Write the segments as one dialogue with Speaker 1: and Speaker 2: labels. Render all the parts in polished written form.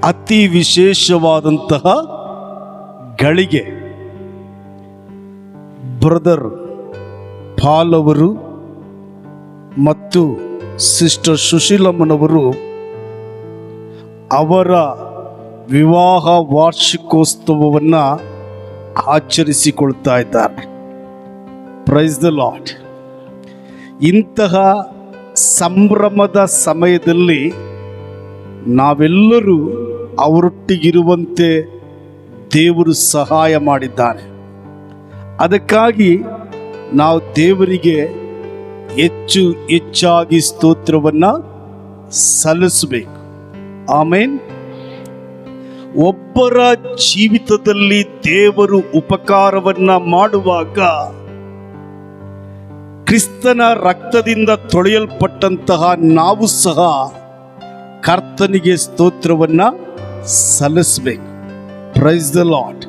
Speaker 1: ಅತಿ ವಿಶೇಷವಾದಂತಹ ಗಳಿಗೆ. ಬ್ರದರ್ ಪಾಲ್ ಅವರು ಮತ್ತು ಸಿಸ್ಟರ್ ಸುಶೀಲಮ್ಮನವರು ಅವರ ವಿವಾಹ ವಾರ್ಷಿಕೋತ್ಸವವನ್ನು ಆಚರಿಸಿಕೊಳ್ತಾ ಇದ್ದಾರೆ. Praise the lord. ಇಂತಹ ಸಂಭ್ರಮದ ಸಮಯದಲ್ಲಿ ನಾವೆಲ್ಲರೂ ಅವರೊಟ್ಟಿಗಿರುವಂತೆ ದೇವರು ಸಹಾಯ ಮಾಡಿದ್ದಾನೆ. ಅದಕ್ಕಾಗಿ ನಾವು ದೇವರಿಗೆ ಹೆಚ್ಚಾಗಿ ಸ್ತೋತ್ರವನ್ನು ಸಲ್ಲಿಸಬೇಕು. ಆಮೇನ್. ಒಬ್ಬರ ಜೀವಿತದಲ್ಲಿ ದೇವರು ಉಪಕಾರವನ್ನ ಮಾಡುವಾಗ ಕ್ರಿಸ್ತನ ರಕ್ತದಿಂದ ತೊಳೆಯಲ್ಪಟ್ಟಂತಹ ನಾವು ಸಹ ಕರ್ತನಿಗೆ ಸ್ತೋತ್ರವನ್ನ ಸಲ್ಲಿಸಬೇಕು. Praise the lord.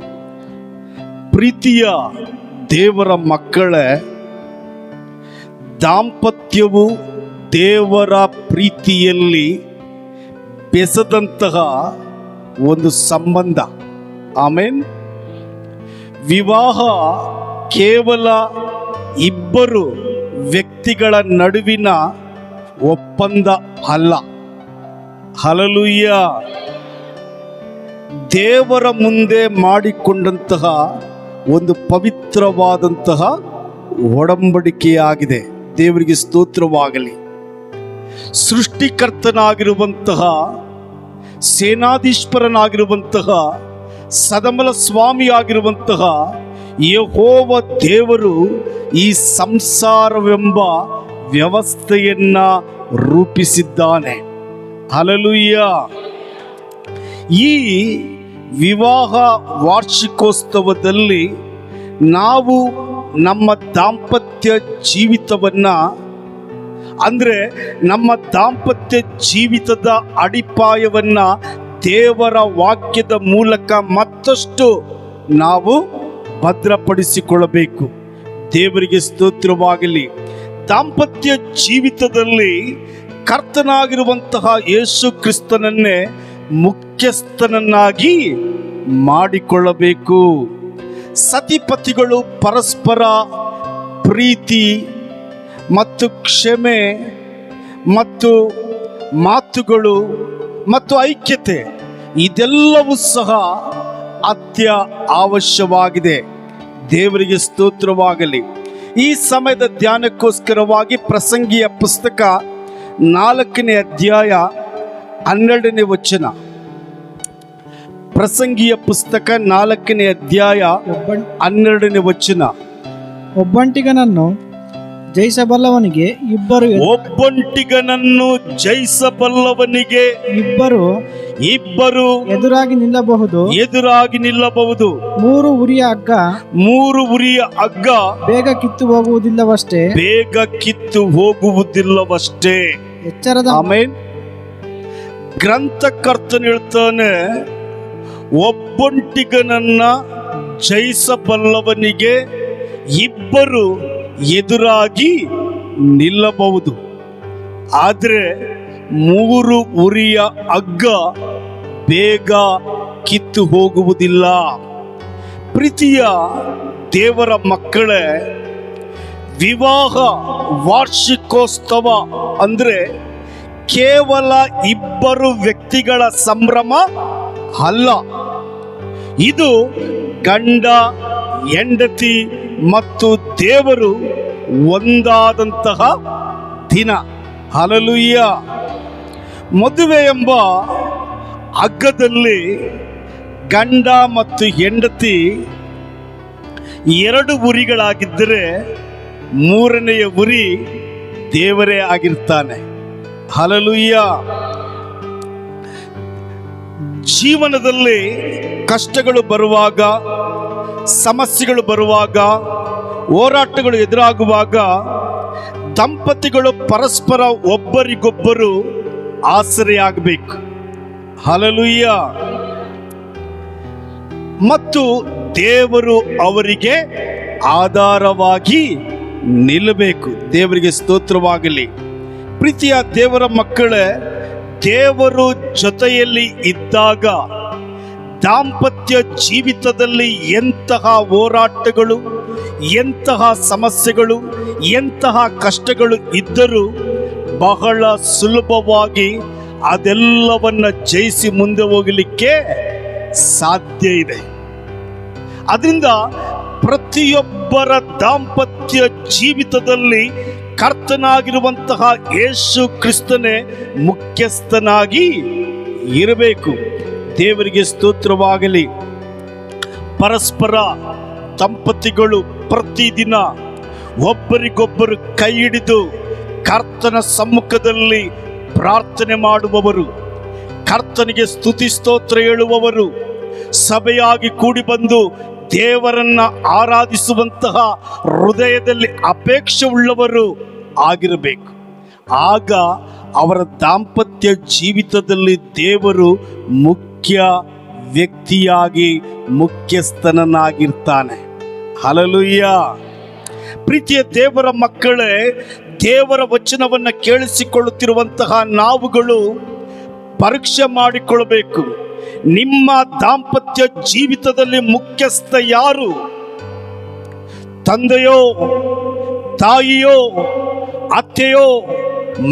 Speaker 1: ಪ್ರೀತಿಯ ದೇವರ ಮಕ್ಕಳೇ, ದಾಂಪತ್ಯವು ದೇವರ ಪ್ರೀತಿಯಲ್ಲಿ ಬೆಸೆದಂತಹ ಒಂದು ಸಂಬಂಧ. ಆಮೇನ್. ವಿವಾಹ ಕೇವಲ ಇಬ್ಬರು ವ್ಯಕ್ತಿಗಳ ನಡುವಿನ ಒಪ್ಪಂದ ಅಲ್ಲ. ಹಲ್ಲೆಲೂಯ. ದೇವರ ಮುಂದೆ ಮಾಡಿಕೊಂಡಂತಹ ಒಂದು ಪವಿತ್ರವಾದಂತಹ ಒಡಂಬಡಿಕೆಯಾಗಿದೆ. ದೇವರಿಗೆ ಸ್ತೋತ್ರವಾಗಲಿ. ಸೃಷ್ಟಿಕರ್ತನಾಗಿರುವಂತಹ, ಸೇನಾಧೀಶ್ವರನಾಗಿರುವಂತಹ, ಸದಮಲ ಸ್ವಾಮಿಯಾಗಿರುವಂತಹ ಯೆಹೋವ ದೇವರು ಈ ಸಂಸಾರವೆಂಬ ವ್ಯವಸ್ಥೆಯನ್ನ ರೂಪಿಸಿದ್ದಾನೆ. ಹಲ್ಲೆಲೂಯ. ಈ ವಿವಾಹ ವಾರ್ಷಿಕೋತ್ಸವದಲ್ಲಿ ನಾವು ನಮ್ಮ ದಾಂಪತ್ಯ ಜೀವಿತವನ್ನ, ಅಂದರೆ ನಮ್ಮ ದಾಂಪತ್ಯ ಜೀವಿತದ ಅಡಿಪಾಯವನ್ನ ದೇವರ ವಾಕ್ಯದ ಮೂಲಕ ಮತ್ತಷ್ಟು ನಾವು ಭದ್ರಪಡಿಸಿಕೊಳ್ಳಬೇಕು. ದೇವರಿಗೆ ಸ್ತೋತ್ರವಾಗಲಿ. ದಾಂಪತ್ಯ ಜೀವಿತದಲ್ಲಿ ಕರ್ತನಾಗಿರುವಂತಹ ಯೇಸು ಕ್ರಿಸ್ತನನ್ನೇ ಮುಖ್ಯಸ್ಥನನ್ನಾಗಿ ಮಾಡಿಕೊಳ್ಳಬೇಕು. ಸತಿಪತಿಗಳು ಪರಸ್ಪರ ಪ್ರೀತಿ ಮತ್ತು ಕ್ಷಮೆ ಮತ್ತು ಮಾತುಗಳು ಮತ್ತು ಐಕ್ಯತೆ ಇದೆಲ್ಲವೂ ಸಹ ಅತ್ಯ ಅವಶ್ಯವಾಗಿದೆ. ದೇವರಿಗೆ ಸ್ತೋತ್ರವಾಗಲಿ. ಈ ಸಮಯದ ಧ್ಯಾನಕ್ಕೋಸ್ಕರವಾಗಿ ಪ್ರಸಂಗಿಯ ಪುಸ್ತಕ 4ನೇ ಅಧ್ಯಾಯ 12ನೇ ವಚನ. ಪ್ರಸಂಗಿಯ ಪುಸ್ತಕ 4ನೇ ಅಧ್ಯಾಯ 12ನೇ ವಚನ.
Speaker 2: ಒಬ್ಬಂಟಿಗನನ್ನು ಜಯಿಸಬಲ್ಲವನಿಗೆ ಇಬ್ಬರು,
Speaker 1: ಒಬ್ಬಂಟಿಗನನ್ನು ಜಯಿಸಬಲ್ಲವನಿಗೆ ಇಬ್ಬರು
Speaker 2: ಎದುರಾಗಿ
Speaker 1: ನಿಲ್ಲಬಹುದು.
Speaker 2: ಮೂರು ಉರಿಯ ಹಗ್ಗ ಬೇಗ ಕಿತ್ತು ಹೋಗುವುದಿಲ್ಲವಷ್ಟೇ. ಎಚ್ಚರದ.
Speaker 1: ಆಮೇನ್. ಗ್ರಂಥಕರ್ತನು ಹೇಳ್ತಾನೆ, ಒಬ್ಬಂಟಿಗನನ್ನ ಜಯಿಸಬಲ್ಲವನಿಗೆ ಇಬ್ಬರು ಎದುರಾಗಿ ನಿಲ್ಲಬಹುದು, ಆದರೆ ಮೂರು ಉರಿಯ ಹಗ್ಗ ಬೇಗ ಕಿತ್ತು ಹೋಗುವುದಿಲ್ಲ. ಪ್ರೀತಿಯ ದೇವರ ಮಕ್ಕಳೇ, ವಿವಾಹ ವಾರ್ಷಿಕೋತ್ಸವ ಅಂದರೆ ಕೇವಲ ಇಬ್ಬರು ವ್ಯಕ್ತಿಗಳ ಸಂಭ್ರಮ ಅಲ್ಲ. ಇದು ಗಂಡ ಹೆಂಡತಿ ಮತ್ತು ದೇವರು ಒಂದಾದಂತಹ ದಿನ. ಹಲ್ಲೆಲೂಯ. ಮದುವೆ ಎಂಬ ಹಗ್ಗದಲ್ಲಿ ಗಂಡ ಮತ್ತು ಹೆಂಡತಿ ಎರಡು ಉರಿಗಳಾಗಿದ್ದರೆ ಮೂರನೆಯ ಉರಿ ದೇವರೇ ಆಗಿರ್ತಾನೆ. ಹಲ್ಲೆಲೂಯ. ಜೀವನದಲ್ಲಿ ಕಷ್ಟಗಳು ಬರುವಾಗ, ಸಮಸ್ಯೆಗಳು ಬರುವಾಗ, ಹೋರಾಟಗಳು ಎದುರಾಗುವಾಗ ದಂಪತಿಗಳು ಪರಸ್ಪರ ಒಬ್ಬರಿಗೊಬ್ಬರು ಆಸರೆಯಾಗಬೇಕು. ಹಲ್ಲೆಲೂಯ. ಮತ್ತು ದೇವರು ಅವರಿಗೆ ಆಧಾರವಾಗಿ ನಿಲ್ಲಬೇಕು. ದೇವರಿಗೆ ಸ್ತೋತ್ರವಾಗಲಿ. ಪ್ರೀತಿಯ ದೇವರ ಮಕ್ಕಳೇ, ದೇವರು ಜೊತೆಯಲ್ಲಿ ಇದ್ದಾಗ ದಾಂಪತ್ಯ ಜೀವಿತದಲ್ಲಿ ಎಂತಹ ಹೋರಾಟಗಳು, ಎಂತಹ ಸಮಸ್ಯೆಗಳು, ಎಂತಹ ಕಷ್ಟಗಳು ಇದ್ದರೂ ಬಹಳ ಸುಲಭವಾಗಿ ಅದೆಲ್ಲವನ್ನ ಜಯಿಸಿ ಮುಂದೆ ಹೋಗಲಿಕ್ಕೆ ಸಾಧ್ಯ ಇದೆ. ಅದರಿಂದ ಪ್ರತಿಯೊಬ್ಬರ ದಾಂಪತ್ಯ ಜೀವಿತದಲ್ಲಿ ಕರ್ತನಾಗಿರುವಂತಹ ಯೇಸು ಕ್ರಿಸ್ತನೇ ಮುಖ್ಯಸ್ಥನಾಗಿ ಇರಬೇಕು. ದೇವರಿಗೆ ಸ್ತೋತ್ರವಾಗಲಿ. ಪರಸ್ಪರ ದಂಪತಿಗಳು ಪ್ರತಿದಿನ ಒಬ್ಬರಿಗೊಬ್ಬರು ಕೈ ಹಿಡಿದು ಕರ್ತನ ಸಮ್ಮುಖದಲ್ಲಿ ಪ್ರಾರ್ಥನೆ ಮಾಡುವವರು, ಕರ್ತನಿಗೆ ಸ್ತುತಿ ಸ್ತೋತ್ರ ಹೇಳುವವರು, ಸಭೆಯಾಗಿ ಕೂಡಿ ಬಂದು ದೇವರನ್ನ ಆರಾಧಿಸುವಂತಹ ಹೃದಯದಲ್ಲಿ ಅಪೇಕ್ಷೆ ಉಳ್ಳವರು ಆಗಿರಬೇಕು. ಆಗ ಅವರ ದಾಂಪತ್ಯ ಜೀವಿತದಲ್ಲಿ ದೇವರು ಮುಖ್ಯ ವ್ಯಕ್ತಿಯಾಗಿ ಮುಖ್ಯಸ್ಥನಾಗಿರ್ತಾನೆ. ಹಲ್ಲೆಲೂಯಾ. ಪ್ರೀತಿಯ ದೇವರ ಮಕ್ಕಳೇ, ದೇವರ ವಚನವನ್ನು ಕೇಳಿಸಿಕೊಳ್ಳುತ್ತಿರುವಂತಹ ನಾವುಗಳು ಪರೀಕ್ಷೆ ಮಾಡಿಕೊಳ್ಳಬೇಕು. ನಿಮ್ಮ ದಾಂಪತ್ಯ ಜೀವಿತದಲ್ಲಿ ಮುಖ್ಯಸ್ಥ ಯಾರು? ತಂದೆಯೋ, ತಾಯಿಯೋ, ಅತ್ತೆಯೋ,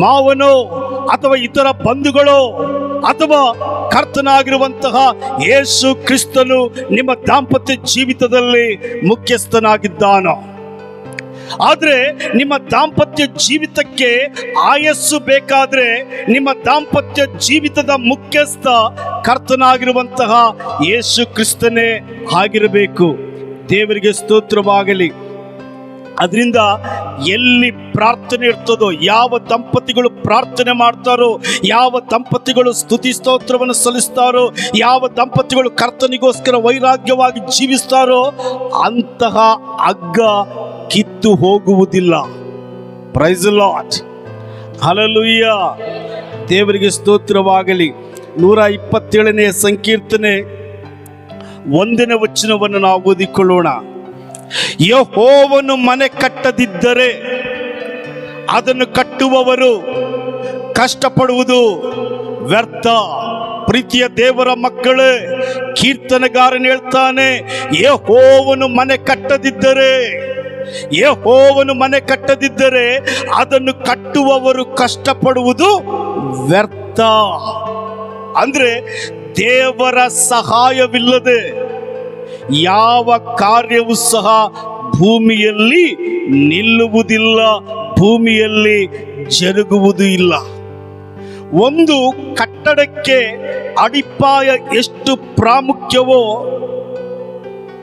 Speaker 1: ಮಾವನೋ, ಅಥವಾ ಇತರ ಬಂಧುಗಳೋ, ಅಥವಾ ಕರ್ತನಾಗಿರುವಂತಹ ಯೇಸು ಕ್ರಿಸ್ತನು ನಿಮ್ಮ ದಾಂಪತ್ಯ ಜೀವಿತದಲ್ಲಿ ಮುಖ್ಯಸ್ಥನಾಗಿದ್ದಾನೋ? ಆದರೆ ನಿಮ್ಮ ದಾಂಪತ್ಯ ಜೀವಿತಕ್ಕೆ ಆಯಸ್ಸು ಬೇಕಾದ್ರೆ ನಿಮ್ಮ ದಾಂಪತ್ಯ ಜೀವಿತದ ಮುಖ್ಯಸ್ಥ ಕರ್ತನಾಗಿರುವಂತಹ ಯೇಸು ಕ್ರಿಸ್ತನೇ ಆಗಿರಬೇಕು. ದೇವರಿಗೆ ಸ್ತೋತ್ರವಾಗಲಿ. ಅದರಿಂದ ಎಲ್ಲಿ ಪ್ರಾರ್ಥನೆ ಇರ್ತದೋ, ಯಾವ ದಂಪತಿಗಳು ಪ್ರಾರ್ಥನೆ ಮಾಡ್ತಾರೋ, ಯಾವ ದಂಪತಿಗಳು ಸ್ತುತಿ ಸ್ತೋತ್ರವನ್ನು ಸಲ್ಲಿಸ್ತಾರೋ, ಯಾವ ದಂಪತಿಗಳು ಕರ್ತನಿಗೋಸ್ಕರ ವೈರಾಗ್ಯವಾಗಿ ಜೀವಿಸ್ತಾರೋ ಅಂತಹ ಹಗ್ಗ ಕಿತ್ತು ಹೋಗುವುದಿಲ್ಲ. Praise the Lord. ಹಲ್ಲೆಲೂಯಾ. ದೇವರಿಗೆ ಸ್ತೋತ್ರವಾಗಲಿ. 127ನೇ ಸಂಕೀರ್ತನೆ 1ನೇ ವಚನವನ್ನು ನಾವು ಓದಿಕೊಳ್ಳೋಣ. ಯೆಹೋವನು ಮನೆ ಕಟ್ಟದಿದ್ದರೆ ಅದನ್ನು ಕಟ್ಟುವವರು ಕಷ್ಟಪಡುವುದು ವ್ಯರ್ಥ. ಪ್ರೀತಿಯ ದೇವರ ಮಕ್ಕಳೇ, ಕೀರ್ತನೆಗಾರನು ಹೇಳ್ತಾನೆ, ಯೆಹೋವನು ಮನೆ ಕಟ್ಟದಿದ್ದರೆ ಅದನ್ನು ಕಟ್ಟುವವರು ಕಷ್ಟಪಡುವುದು ವ್ಯರ್ಥ. ಅಂದ್ರೆ ದೇವರ ಸಹಾಯವಿಲ್ಲದೆ ಯಾವ ಕಾರ್ಯವೂ ಸಹ ಭೂಮಿಯಲ್ಲಿ ನಿಲ್ಲುವುದಿಲ್ಲ, ಭೂಮಿಯಲ್ಲಿ ಜರುಗುವುದೂ ಇಲ್ಲ. ಒಂದು ಕಟ್ಟಡಕ್ಕೆ ಅಡಿಪಾಯ ಎಷ್ಟು ಪ್ರಾಮುಖ್ಯವೋ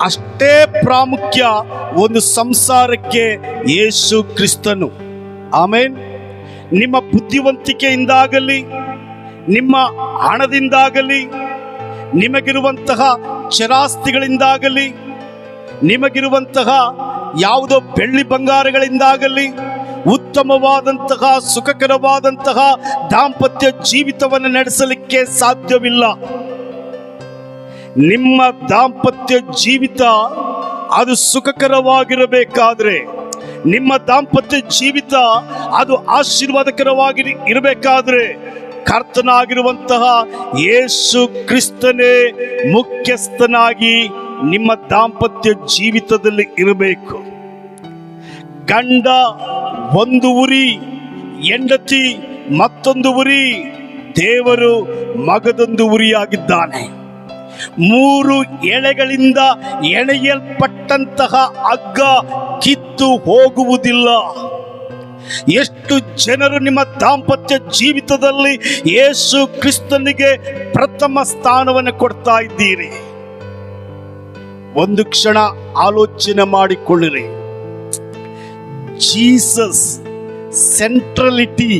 Speaker 1: ಅಷ್ಟೇ ಪ್ರಾಮುಖ್ಯ ಒಂದು ಸಂಸಾರಕ್ಕೆ ಯೇಸು ಕ್ರಿಸ್ತನು. ಆಮೇನ್. ನಿಮ್ಮ ಬುದ್ಧಿವಂತಿಕೆಯಿಂದಾಗಲಿ, ನಿಮ್ಮ ಹಣದಿಂದಾಗಲಿ, ನಿಮಗಿರುವಂತಹ ಚರಾಸ್ತಿಗಳಿಂದಾಗಲಿ, ನಿಮಗಿರುವಂತಹ ಯಾವುದೋ ಬೆಳ್ಳಿ ಬಂಗಾರಗಳಿಂದಾಗಲಿ ಉತ್ತಮವಾದಂತಹ ಸುಖಕರವಾದಂತಹ ದಾಂಪತ್ಯ ಜೀವಿತವನ್ನು ನಡೆಸಲಿಕ್ಕೆ ಸಾಧ್ಯವಿಲ್ಲ. ನಿಮ್ಮ ದಾಂಪತ್ಯ ಜೀವಿತ ಅದು ಸುಖಕರವಾಗಿರಬೇಕಾದ್ರೆ, ನಿಮ್ಮ ದಾಂಪತ್ಯ ಜೀವಿತ ಅದು ಆಶೀರ್ವಾದಕರವಾಗಿ ಇರಬೇಕಾದ್ರೆ ಕರ್ತನಾಗಿರುವಂತಹ ಯೇಸು ಕ್ರಿಸ್ತನೇ ಮುಖ್ಯಸ್ಥನಾಗಿ ನಿಮ್ಮ ದಾಂಪತ್ಯ ಜೀವಿತದಲ್ಲಿ ಇರಬೇಕು. ಗಂಡ ಒಂದು ಉರಿ, ಹೆಂಡತಿ ಮತ್ತೊಂದು ಉರಿ, ದೇವರು ಮಗದೊಂದು ಉರಿಯಾಗಿದ್ದಾನೆ. 3 ಎಳೆಗಳಿಂದ ಎಳೆಯಲ್ಪಟ್ಟಂತಹ ಹಗ್ಗ ಕಿತ್ತು ಹೋಗುವುದಿಲ್ಲ. ಎಷ್ಟು ಜನರು ನಿಮ್ಮ ದಾಂಪತ್ಯ ಜೀವಿತದಲ್ಲಿ ಯೇಸು ಕ್ರಿಸ್ತನಿಗೆ ಪ್ರಥಮ ಸ್ಥಾನವನ್ನು ಕೊಡ್ತಾ ಇದ್ದೀರಿ? ಒಂದು ಕ್ಷಣ ಆಲೋಚನೆ ಮಾಡಿಕೊಳ್ಳಿರಿ. Jesus centrality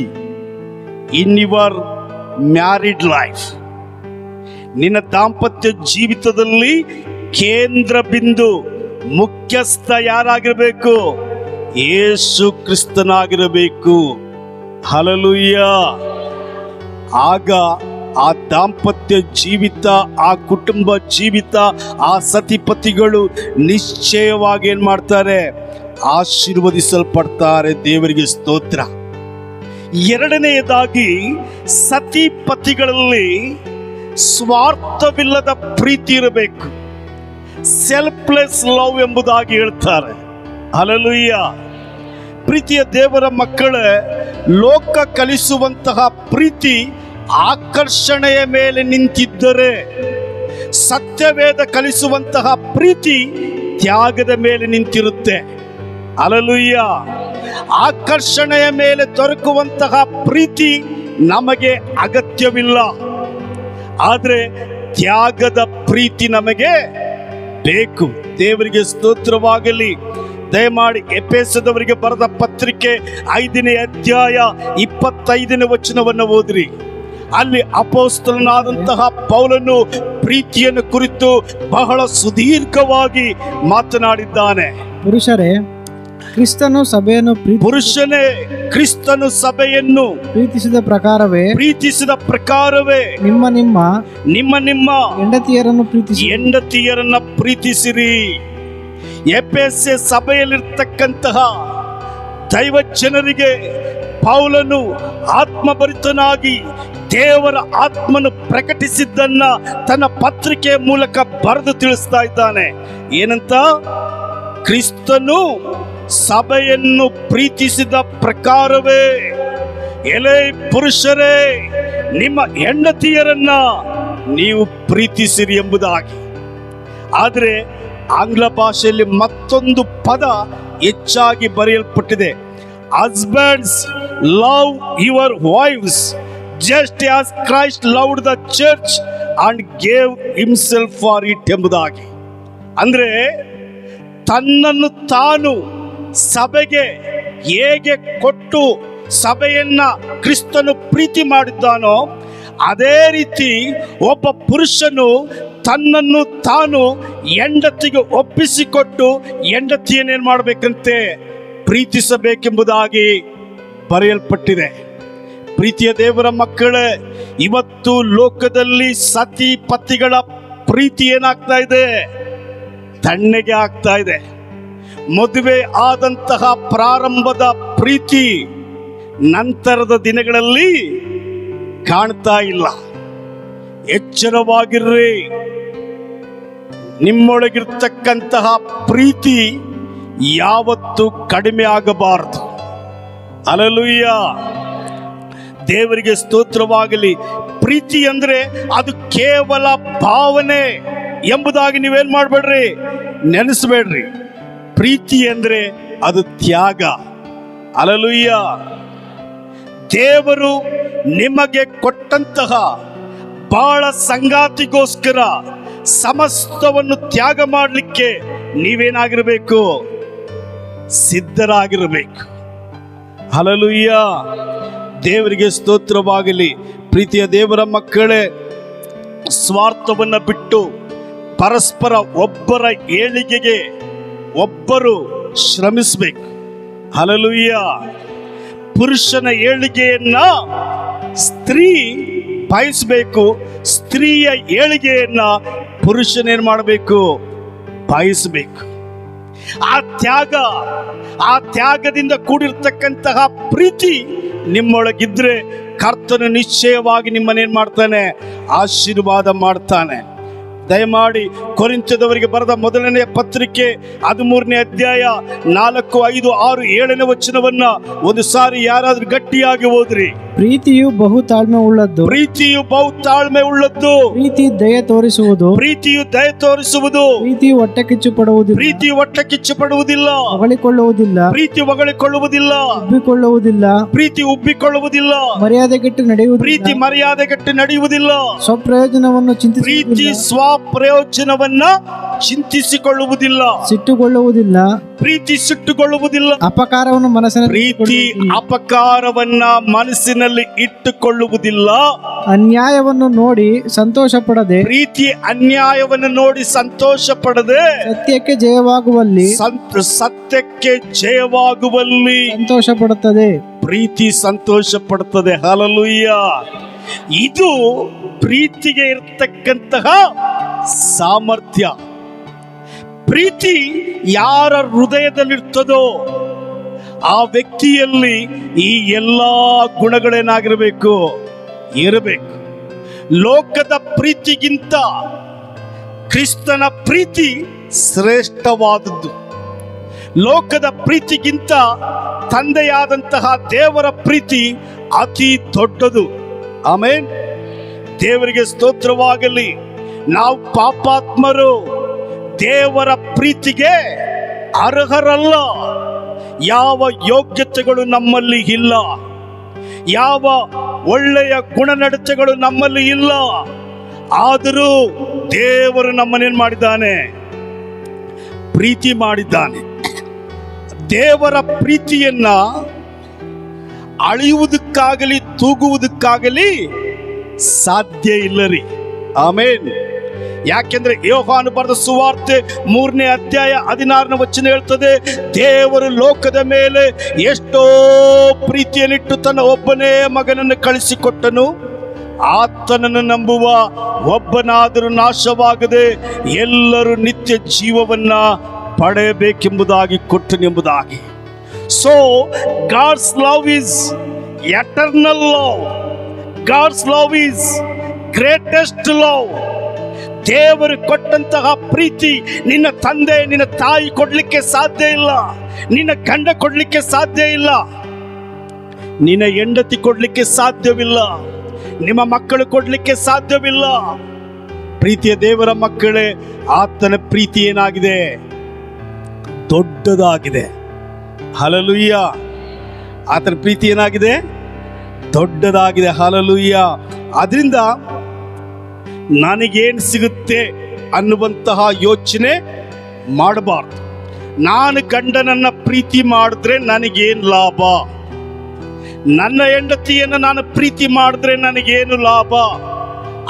Speaker 1: in your married life. ನಿನ್ನ ದಾಂಪತ್ಯ ಜೀವಿತದಲ್ಲಿ ಕೇಂದ್ರ ಬಿಂದು ಮುಖ್ಯಸ್ಥ ಯಾರಾಗಿರಬೇಕು? ಯೇಸು ಕ್ರಿಸ್ತನಾಗಿರಬೇಕು. ಹಲ್ಲೆಲೂಯಾ. ಆಗ ಆ ದಾಂಪತ್ಯ ಜೀವಿತ, ಆ ಕುಟುಂಬ ಜೀವಿತ, ಆ ಸತಿಪತಿಗಳು ನಿಶ್ಚಯವಾಗಿ ಏನ್ ಮಾಡ್ತಾರೆ? ಆಶೀರ್ವದಿಸಲ್ಪಡ್ತಾರೆ. ದೇವರಿಗೆ ಸ್ತೋತ್ರ. ಎರಡನೆಯದಾಗಿ ಸತಿ ಪತಿಗಳಲ್ಲಿ ಸ್ವಾರ್ಥವಿಲ್ಲದ ಪ್ರೀತಿ ಇರಬೇಕು. ಸೆಲ್ಫ್ಲೆಸ್ ಲವ್ ಎಂಬುದಾಗಿ ಹೇಳ್ತಾರೆ. ಹಲ್ಲೆಲೂಯಾ. ಪ್ರೀತಿಯ ದೇವರ ಮಕ್ಕಳೇ, ಲೋಕ ಕಲಿಸುವಂತಹ ಪ್ರೀತಿ ಆಕರ್ಷಣೆಯ ಮೇಲೆ ನಿಂತಿದ್ದರೆ, ಸತ್ಯವೇದ ಕಲಿಸುವಂತಹ ಪ್ರೀತಿ ತ್ಯಾಗದ ಮೇಲೆ ನಿಂತಿರುತ್ತೆ. ಹಲ್ಲೆಲೂಯಾ. ಆಕರ್ಷಣೆಯ ಮೇಲೆ ದೊರಕುವಂತಹ ಪ್ರೀತಿ ನಮಗೆ ಅಗತ್ಯವಿಲ್ಲ, ಆದರೆ ತ್ಯಾಗದ ಪ್ರೀತಿ ನಮಗೆ ಬೇಕು. ದೇವರಿಗೆ ಸ್ತೋತ್ರವಾಗಲಿ. ದಯಮಾಡಿ ಎಫೆಸದವರಿಗೆ ಬರೆದ ಪತ್ರಿಕೆ 5ನೇ ಅಧ್ಯಾಯ 25ನೇ ವಚನವನ್ನು ಓದ್ರಿ. ಅಲ್ಲಿ ಅಪೊಸ್ತಲನಾದಂತಹ ಪೌಲನು ಪ್ರೀತಿಯನ್ನು ಕುರಿತು ಬಹಳ ಸುದೀರ್ಘವಾಗಿ ಮಾತನಾಡಿದ್ದಾನೆ.
Speaker 2: ಪುರುಷರೇ, ಕ್ರಿಸ್ತನು ಸಭೆಯನ್ನು
Speaker 1: ಪುರುಷನೇ ಕ್ರಿಸ್ತನು ಸಭೆಯನ್ನು
Speaker 2: ಪ್ರೀತಿಸಿದ ಪ್ರಕಾರವೇ
Speaker 1: ನಿಮ್ಮ
Speaker 2: ಹೆಂಡತಿಯರನ್ನು
Speaker 1: ಪ್ರೀತಿಸಿರಿ. ಎಫೆಸ ಸಭೆಯಲ್ಲಿರ್ತಕ್ಕಂತಹ ದೈವ ಜನರಿಗೆ ಪೌಲನು ಆತ್ಮಭರಿತನಾಗಿ ದೇವರ ಆತ್ಮನು ಪ್ರಕಟಿಸಿದ್ದನ್ನ ತನ್ನ ಪತ್ರಿಕೆಯ ಮೂಲಕ ಬರೆದು ತಿಳಿಸ್ತಾ ಇದ್ದಾನೆ. ಏನಂತ? ಕ್ರಿಸ್ತನು ಸಭೆಯನ್ನು ಪ್ರೀತಿಸಿದ ಪ್ರಕಾರವೇ ಎಲೆ ಪುರುಷರೇ ನಿಮ್ಮ ಹೆಂಡತಿಯರನ್ನ ನೀವು ಪ್ರೀತಿಸಿರಿ ಎಂಬುದಾಗಿ. ಆದರೆ ಆಂಗ್ಲ ಭಾಷೆಯಲ್ಲಿ ಮತ್ತೊಂದು ಪದ ಹೆಚ್ಚಾಗಿ ಬರೆಯಲ್ಪಟ್ಟಿದೆ. Husbands love your wives just as Christ loved the church and gave himself for it ಎಂಬುದಾಗಿ. ಅಂದ್ರೆ ತನ್ನನ್ನು ತಾನು ಸಭೆಗೆ ಹೇಗೆ ಕೊಟ್ಟು ಸಭೆಯನ್ನ ಕ್ರಿಸ್ತನು ಪ್ರೀತಿ ಮಾಡಿದ್ದಾನೋ, ಅದೇ ರೀತಿ ಒಬ್ಬ ಪುರುಷನು ತನ್ನನ್ನು ತಾನು ಹೆಂಡತಿಗೆ ಒಪ್ಪಿಸಿಕೊಟ್ಟು ಹೆಂಡತಿಯನ್ನೇನು ಮಾಡಬೇಕಂತೆ? ಪ್ರೀತಿಸಬೇಕೆಂಬುದಾಗಿ ಬರೆಯಲ್ಪಟ್ಟಿದೆ. ಪ್ರೀತಿಯ ದೇವರ ಮಕ್ಕಳೇ, ಇವತ್ತು ಲೋಕದಲ್ಲಿ ಸತಿ ಪತಿಗಳ ಪ್ರೀತಿ ಏನಾಗ್ತಾ ಇದೆ? ತಣ್ಣಗೆ ಆಗ್ತಾ ಇದೆ. ಮದುವೆ ಆದಂತಹ ಪ್ರಾರಂಭದ ಪ್ರೀತಿ ನಂತರದ ದಿನಗಳಲ್ಲಿ ಕಾಣ್ತಾ ಇಲ್ಲ. ಎಚ್ಚರವಾಗಿರ್ರಿ. ನಿಮ್ಮೊಳಗಿರ್ತಕ್ಕಂತಹ ಪ್ರೀತಿ ಯಾವತ್ತೂ ಕಡಿಮೆ ಆಗಬಾರದು. ಹಲ್ಲೆಲೂಯಾ. ದೇವರಿಗೆ ಸ್ತೋತ್ರವಾಗಲಿ. ಪ್ರೀತಿ ಅಂದ್ರೆ ಅದು ಕೇವಲ ಭಾವನೆ ಎಂಬುದಾಗಿ ನೀವೇನ್ ಮಾಡಬೇಡ್ರಿ, ನೆನೆಸಬೇಡ್ರಿ. ಪ್ರೀತಿ ಅಂದ್ರೆ ಅದು ತ್ಯಾಗ. ಹಲ್ಲೆಲೂಯಾ. ದೇವರು ನಿಮಗೆ ಕೊಟ್ಟಂತಹ ಬಾಳ ಸಂಗಾತಿಗೋಸ್ಕರ ಸಮಸ್ತವನ್ನು ತ್ಯಾಗ ಮಾಡಲಿಕ್ಕೆ ನೀವೇನಾಗಿರಬೇಕು? ಸಿದ್ಧರಾಗಿರಬೇಕು. ಹಲ್ಲೆಲೂಯಾ. ದೇವರಿಗೆ ಸ್ತೋತ್ರವಾಗಲಿ. ಪ್ರೀತಿಯ ದೇವರ ಮಕ್ಕಳೇ, ಸ್ವಾರ್ಥವನ್ನು ಬಿಟ್ಟು ಪರಸ್ಪರ ಒಬ್ಬರ ಏಳಿಗೆಗೆ ಒಬ್ಬರು ಶ್ರಮಿಸಬೇಕು. ಹಲ್ಲೆಲೂಯಾ. ಪುರುಷನ ಏಳಿಗೆಯನ್ನ ಸ್ತ್ರೀ ಬಯಸಬೇಕು, ಸ್ತ್ರೀಯ ಏಳಿಗೆಯನ್ನ ಪುರುಷನೇನು ಮಾಡಬೇಕು? ಬಯಸಬೇಕು. ಆ ತ್ಯಾಗದಿಂದ ಕೂಡಿರ್ತಕ್ಕಂತಹ ಪ್ರೀತಿ ನಿಮ್ಮೊಳಗಿದ್ರೆ ಕರ್ತನು ನಿಶ್ಚಯವಾಗಿ ನಿಮ್ಮನ್ನೇನು ಮಾಡ್ತಾನೆ? ಆಶೀರ್ವಾದ ಮಾಡ್ತಾನೆ. ದಯಮಾಡಿ ಕೊರಿಂಥದವರಿಗೆ ಬರೆದ 1ನೇ ಪತ್ರಿಕೆ 13ನೇ ಅಧ್ಯಾಯ 4, 5, 6, 7ನೇ ವಚನವನ್ನ ಒಂದು ಸಾರಿ ಯಾರಾದ್ರೂ ಗಟ್ಟಿಯಾಗಿ ಓದ್ರಿ.
Speaker 2: ಪ್ರೀತಿಯು ಬಹು ತಾಳ್ಮೆ ಉಳ್ಳದ್ದು.
Speaker 1: ಪ್ರೀತಿಯು ಬಹು ತಾಳ್ಮೆ ಉಳ್ಳದ್ದು.
Speaker 2: ಪ್ರೀತಿಯು ದಯೆ ತೋರಿಸುವುದು.
Speaker 1: ಪ್ರೀತಿಯು ದಯೆ ತೋರಿಸುವುದು.
Speaker 2: ಪ್ರೀತಿಯು ಹೊಟ್ಟೆ ಕಿಚ್ಚು ಪಡುವುದಿಲ್ಲ.
Speaker 1: ಪ್ರೀತಿಯು ಹೊಟ್ಟೆ ಕಿಚ್ಚು ಪಡುವುದಿಲ್ಲ.
Speaker 2: ಹೊಗಳಿಕೊಳ್ಳುವುದಿಲ್ಲ.
Speaker 1: ಪ್ರೀತಿ ಹೊಗಳಿಕೊಳ್ಳುವುದಿಲ್ಲ.
Speaker 2: ಉಬ್ಬಿಕೊಳ್ಳುವುದಿಲ್ಲ.
Speaker 1: ಪ್ರೀತಿ ಉಬ್ಬಿಕೊಳ್ಳುವುದಿಲ್ಲ.
Speaker 2: ಮರ್ಯಾದೆಗೆಟ್ಟು ನಡೆಯುವುದಿಲ್ಲ.
Speaker 1: ಪ್ರೀತಿ ಮರ್ಯಾದೆಗೆಟ್ಟು ನಡೆಯುವುದಿಲ್ಲ.
Speaker 2: ಸ್ವಪ್ರಯೋಜನವನ್ನು
Speaker 1: ಪ್ರೀತಿ ಸ್ವಪ್ರಯೋಜನವನ್ನ ಚಿಂತಿಸಿಕೊಳ್ಳುವುದಿಲ್ಲ.
Speaker 2: ಸಿಟ್ಟುಗೊಳ್ಳುವುದಿಲ್ಲ.
Speaker 1: ಪ್ರೀತಿ ಸಿಟ್ಟುಗೊಳ್ಳುವುದಿಲ್ಲ.
Speaker 2: ಅಪಕಾರವನ್ನು
Speaker 1: ಪ್ರೀತಿ ಅಪಕಾರವನ್ನ ಮನಸ್ಸಿನಲ್ಲಿ ಇಟ್ಟುಕೊಳ್ಳುವುದಿಲ್ಲ.
Speaker 2: ಅನ್ಯಾಯವನ್ನು ನೋಡಿ ಸಂತೋಷ ಪಡದೆ.
Speaker 1: ಪ್ರೀತಿ ಅನ್ಯಾಯವನ್ನು ನೋಡಿ ಸಂತೋಷ ಪಡದೆ
Speaker 2: ಸತ್ಯಕ್ಕೆ ಜಯವಾಗುವಲ್ಲಿ ಸಂತೋಷ ಪಡುತ್ತದೆ.
Speaker 1: ಪ್ರೀತಿ ಸಂತೋಷ ಪಡುತ್ತದೆ. ಹಲ್ಲೆಲೂಯಾ. ಇದು ಪ್ರೀತಿಗೆ ಇರತಕ್ಕಂತಹ ಸಾಮರ್ಥ್ಯ. ಪ್ರೀತಿ ಯಾರ ಹೃದಯದಲ್ಲಿರ್ತದೋ ಆ ವ್ಯಕ್ತಿಯಲ್ಲಿ ಈ ಎಲ್ಲ ಗುಣಗಳೇನಾಗಿರಬೇಕು, ಇರಬೇಕು. ಲೋಕದ ಪ್ರೀತಿಗಿಂತ ಕ್ರಿಸ್ತನ ಪ್ರೀತಿ ಶ್ರೇಷ್ಠವಾದದ್ದು. ಲೋಕದ ಪ್ರೀತಿಗಿಂತ ತಂದೆಯಾದಂತಹ ದೇವರ ಪ್ರೀತಿ ಅತಿ ದೊಡ್ಡದು. ಆಮೆನ್. ದೇವರಿಗೆ ಸ್ತೋತ್ರವಾಗಲಿ. ನಾವು ಪಾಪಾತ್ಮರು, ದೇವರ ಪ್ರೀತಿಗೆ ಅರ್ಹರಲ್ಲ. ಯಾವ ಯೋಗ್ಯತೆಗಳು ನಮ್ಮಲ್ಲಿ ಇಲ್ಲ, ಯಾವ ಒಳ್ಳೆಯ ಗುಣನಡತೆಗಳು ನಮ್ಮಲ್ಲಿ ಇಲ್ಲ. ಆದರೂ ದೇವರು ನಮ್ಮನ್ನೇನು ಮಾಡಿದ್ದಾನೆ? ಪ್ರೀತಿ ಮಾಡಿದ್ದಾನೆ. ದೇವರ ಪ್ರೀತಿಯನ್ನ ಅಳೆಯುವುದಕ್ಕಾಗಲಿ ತೂಗುವುದಕ್ಕಾಗಲಿ ಸಾಧ್ಯ ಇಲ್ಲ ರೀ. ಆಮೇನ್. ಯಾಕೆಂದ್ರೆ ಯೋಹಾನ ಬರೆದ ಸುವಾರ್ತೆ 3ನೇ ಅಧ್ಯಾಯ 16ನೇ ವಚನ ಹೇಳ್ತದೆ, ದೇವರು ಲೋಕದ ಮೇಲೆ ಎಷ್ಟೋ ಪ್ರೀತಿಯನ್ನಿಟ್ಟು ತನ್ನ ಒಬ್ಬನೇ ಮಗನನ್ನು ಕಳಿಸಿಕೊಟ್ಟನು, ಆತನನ್ನು ನಂಬುವ ಒಬ್ಬನಾದರೂ ನಾಶವಾಗದೆ ಎಲ್ಲರೂ ನಿತ್ಯ ಜೀವವನ್ನ ಪಡೆಯಬೇಕೆಂಬುದಾಗಿ ಕೊಟ್ಟನೆಂಬುದಾಗಿ. So God's love is eternal love. God's love is greatest love. ದೇವರು ಕೊಟ್ಟಂತಹ ಪ್ರೀತಿ ನಿನ್ನ ತಂದೆ ನಿನ್ನ ತಾಯಿ ಕೊಡ್ಲಿಕ್ಕೆ ಸಾಧ್ಯ ಇಲ್ಲ, ನಿನ್ನ ಗಂಡ ಕೊಡ್ಲಿಕ್ಕೆ ಸಾಧ್ಯ ಇಲ್ಲ, ನಿನ್ನ ಹೆಂಡತಿ ಕೊಡ್ಲಿಕ್ಕೆ ಸಾಧ್ಯವಿಲ್ಲ, ನಿಮ್ಮ ಮಕ್ಕಳು ಕೊಡ್ಲಿಕ್ಕೆ ಸಾಧ್ಯವಿಲ್ಲ. ಪ್ರೀತಿಯ ದೇವರ ಮಕ್ಕಳೇ, ಆತನ ಪ್ರೀತಿ ಏನಾಗಿದೆ? ದೊಡ್ಡದಾಗಿದೆ. ಹಲ್ಲೆಲೂಯ. ಆತನ ಪ್ರೀತಿ ಏನಾಗಿದೆ? ದೊಡ್ಡದಾಗಿದೆ. ಹಲ್ಲೆಲೂಯ. ಅದರಿಂದ ನನಗೇನು ಸಿಗುತ್ತೆ ಅನ್ನುವಂತಹ ಯೋಚನೆ ಮಾಡಬಾರ್ದು. ನಾನು ಗಂಡನನ್ನ ಪ್ರೀತಿ ಮಾಡಿದ್ರೆ ನನಗೇನು ಲಾಭ, ನನ್ನ ಹೆಂಡತಿಯನ್ನು ನಾನು ಪ್ರೀತಿ ಮಾಡಿದ್ರೆ ನನಗೇನು ಲಾಭ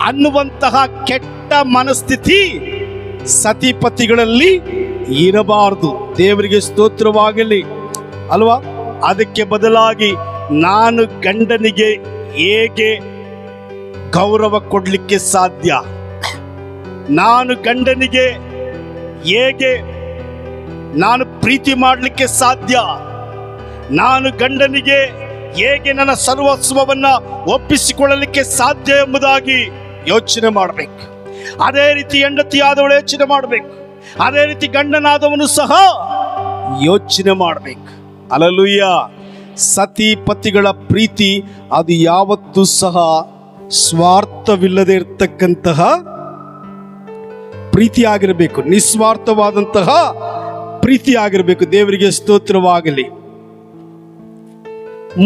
Speaker 1: ಅನ್ನುವಂತಹ ಕೆಟ್ಟ ಮನಸ್ಥಿತಿ ಸತಿಪತಿಗಳಲ್ಲಿ ಇರಬಾರದು. ದೇವರಿಗೆ ಸ್ತೋತ್ರವಾಗಲಿ ಅಲ್ವಾ. ಅದಕ್ಕೆ ಬದಲಾಗಿ ನಾನು ಗಂಡನಿಗೆ ಹೇಗೆ ಗೌರವ ಕೊಡಲಿಕ್ಕೆ ಸಾಧ್ಯ, ನಾನು ಗಂಡನಿಗೆ ಹೇಗೆ ನಾನು ಪ್ರೀತಿ ಮಾಡಲಿಕ್ಕೆ ಸಾಧ್ಯ, ನಾನು ಗಂಡನಿಗೆ ಹೇಗೆ ನನ್ನ ಸರ್ವಸ್ವವನ್ನ ಒಪ್ಪಿಸಿಕೊಳ್ಳಲಿಕ್ಕೆ ಸಾಧ್ಯ ಎಂಬುದಾಗಿ ಯೋಚನೆ ಮಾಡಬೇಕು. ಅದೇ ರೀತಿ ಹೆಂಡತಿಯಾದವಳು ಯೋಚನೆ ಮಾಡಬೇಕು, ಅದೇ ರೀತಿ ಗಂಡನಾದವನು ಸಹ ಯೋಚನೆ ಮಾಡಬೇಕು. ಹಲ್ಲೆಲೂಯ. ಸತಿ ಪತಿಗಳ ಪ್ರೀತಿ ಅದು ಯಾವತ್ತೂ ಸಹ ಸ್ವಾರ್ಥವಿಲ್ಲದೆ ಇರತಕ್ಕಂತಹ ಪ್ರೀತಿ ಆಗಿರಬೇಕು, ನಿಸ್ವಾರ್ಥವಾದಂತಹ ಪ್ರೀತಿ ಆಗಿರಬೇಕು. ದೇವರಿಗೆ ಸ್ತೋತ್ರವಾಗಲಿ.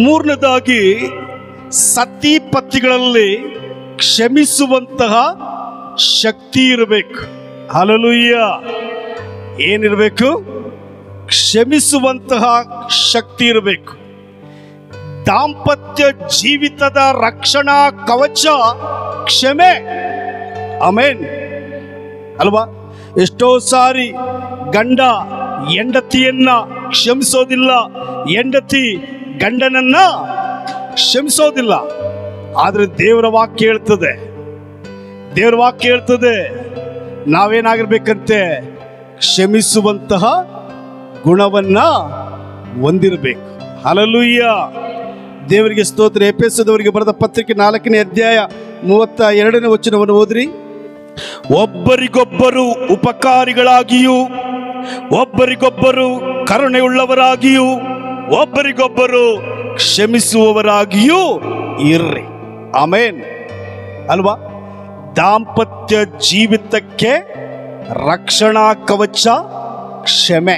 Speaker 1: ಮೂರನೇದಾಗಿ, ಸತಿ ಪತಿಗಳಲ್ಲಿ ಕ್ಷಮಿಸುವಂತಹ ಶಕ್ತಿ ಇರಬೇಕು. ಹಲ್ಲೆಲೂಯ. ಏನಿರಬೇಕು? ಕ್ಷಮಿಸುವಂತಹ ಶಕ್ತಿ ಇರಬೇಕು. ದಾಂಪತ್ಯ ಜೀವಿತದ ರಕ್ಷಣಾ ಕವಚ ಕ್ಷಮೆ. ಆಮೆನ್ ಅಲ್ವಾ. ಎಷ್ಟೋ ಸಾರಿ ಗಂಡ ಹೆಂಡತಿಯನ್ನ ಕ್ಷಮಿಸೋದಿಲ್ಲ, ಹೆಂಡತಿ ಗಂಡನನ್ನ ಕ್ಷಮಿಸೋದಿಲ್ಲ. ಆದ್ರೆ ದೇವರ ವಾಕ್ಯ ಹೇಳ್ತದೆ, ದೇವರ ವಾಕ್ಯ ಹೇಳ್ತದೆ ನಾವೇನಾಗಿರ್ಬೇಕಂತೆ? ಕ್ಷಮಿಸುವಂತಹ ಗುಣವನ್ನ ಹೊಂದಿರಬೇಕು. ಹಲ್ಲೆಲೂಯ. ದೇವರಿಗೆ ಸ್ತೋತ್ರ. ಎಫೆಸದವರಿಗೆ ಬರೆದ ಪತ್ರಿಕೆ 4ನೇ ಅಧ್ಯಾಯ 32ನೇ ವಚನವನ್ನು ಓದ್ರಿ. ಒಬ್ಬರಿಗೊಬ್ಬರು ಉಪಕಾರಿಗಳಾಗಿಯೂ ಒಬ್ಬರಿಗೊಬ್ಬರು ಕರುಣೆಯುಳ್ಳವರಾಗಿಯೂ ಒಬ್ಬರಿಗೊಬ್ಬರು ಕ್ಷಮಿಸುವವರಾಗಿಯೂ ಇರ್ರಿ. ಆಮೇನ್ ಅಲ್ವಾ. ದಾಂಪತ್ಯ ಜೀವಿತಕ್ಕೆ ರಕ್ಷಣಾ ಕವಚ ಕ್ಷಮೆ.